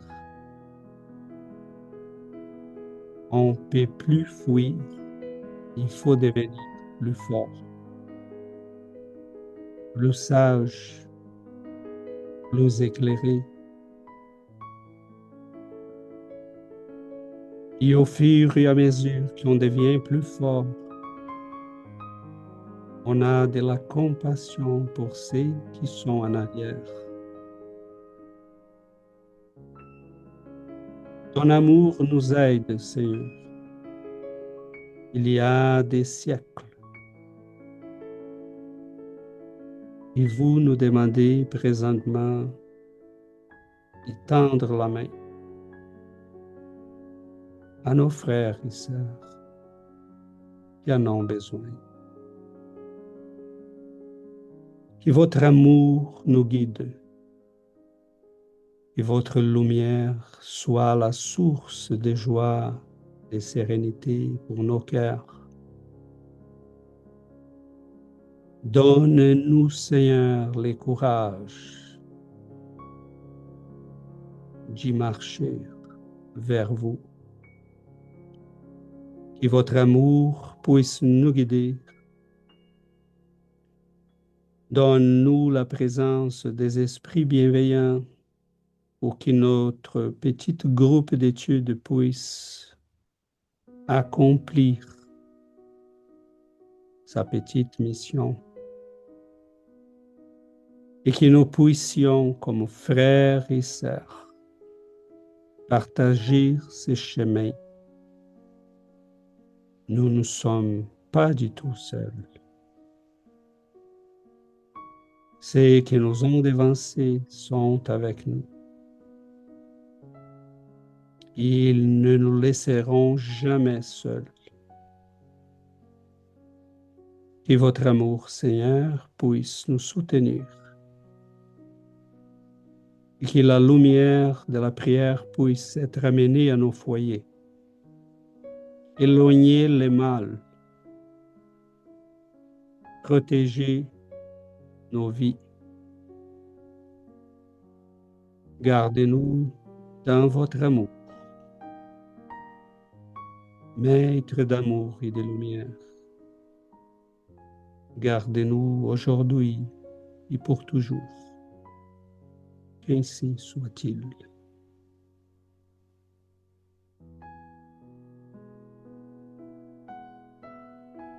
On ne peut plus fuir, il faut devenir plus fort, plus sage, plus éclairé. Et au fur et à mesure qu'on devient plus fort, on a de la compassion pour ceux qui sont en arrière. Ton amour nous aide, Seigneur. Il y a des siècles. Et vous nous demandez présentement de tendre la main à nos frères et sœurs qui en ont besoin. Que votre amour nous guide, que votre lumière soit la source de joie, de sérénité pour nos cœurs. Donne-nous, Seigneur, le courage d'y marcher vers vous. Que votre amour puisse nous guider. Donne-nous la présence des esprits bienveillants pour que notre petit groupe d'études puisse accomplir sa petite mission et que nous puissions, comme frères et sœurs, partager ces chemins. Nous ne sommes pas du tout seuls. Ceux qui nous ont devancés sont avec nous. Ils ne nous laisseront jamais seuls. Que votre amour, Seigneur, puisse nous soutenir. Et que la lumière de la prière puisse être amenée à nos foyers. Éloigner le mal. Protéger nos vies. Gardez-nous dans votre amour. Maître d'amour et de lumière. Gardez-nous aujourd'hui et pour toujours. Qu'ainsi soit-il.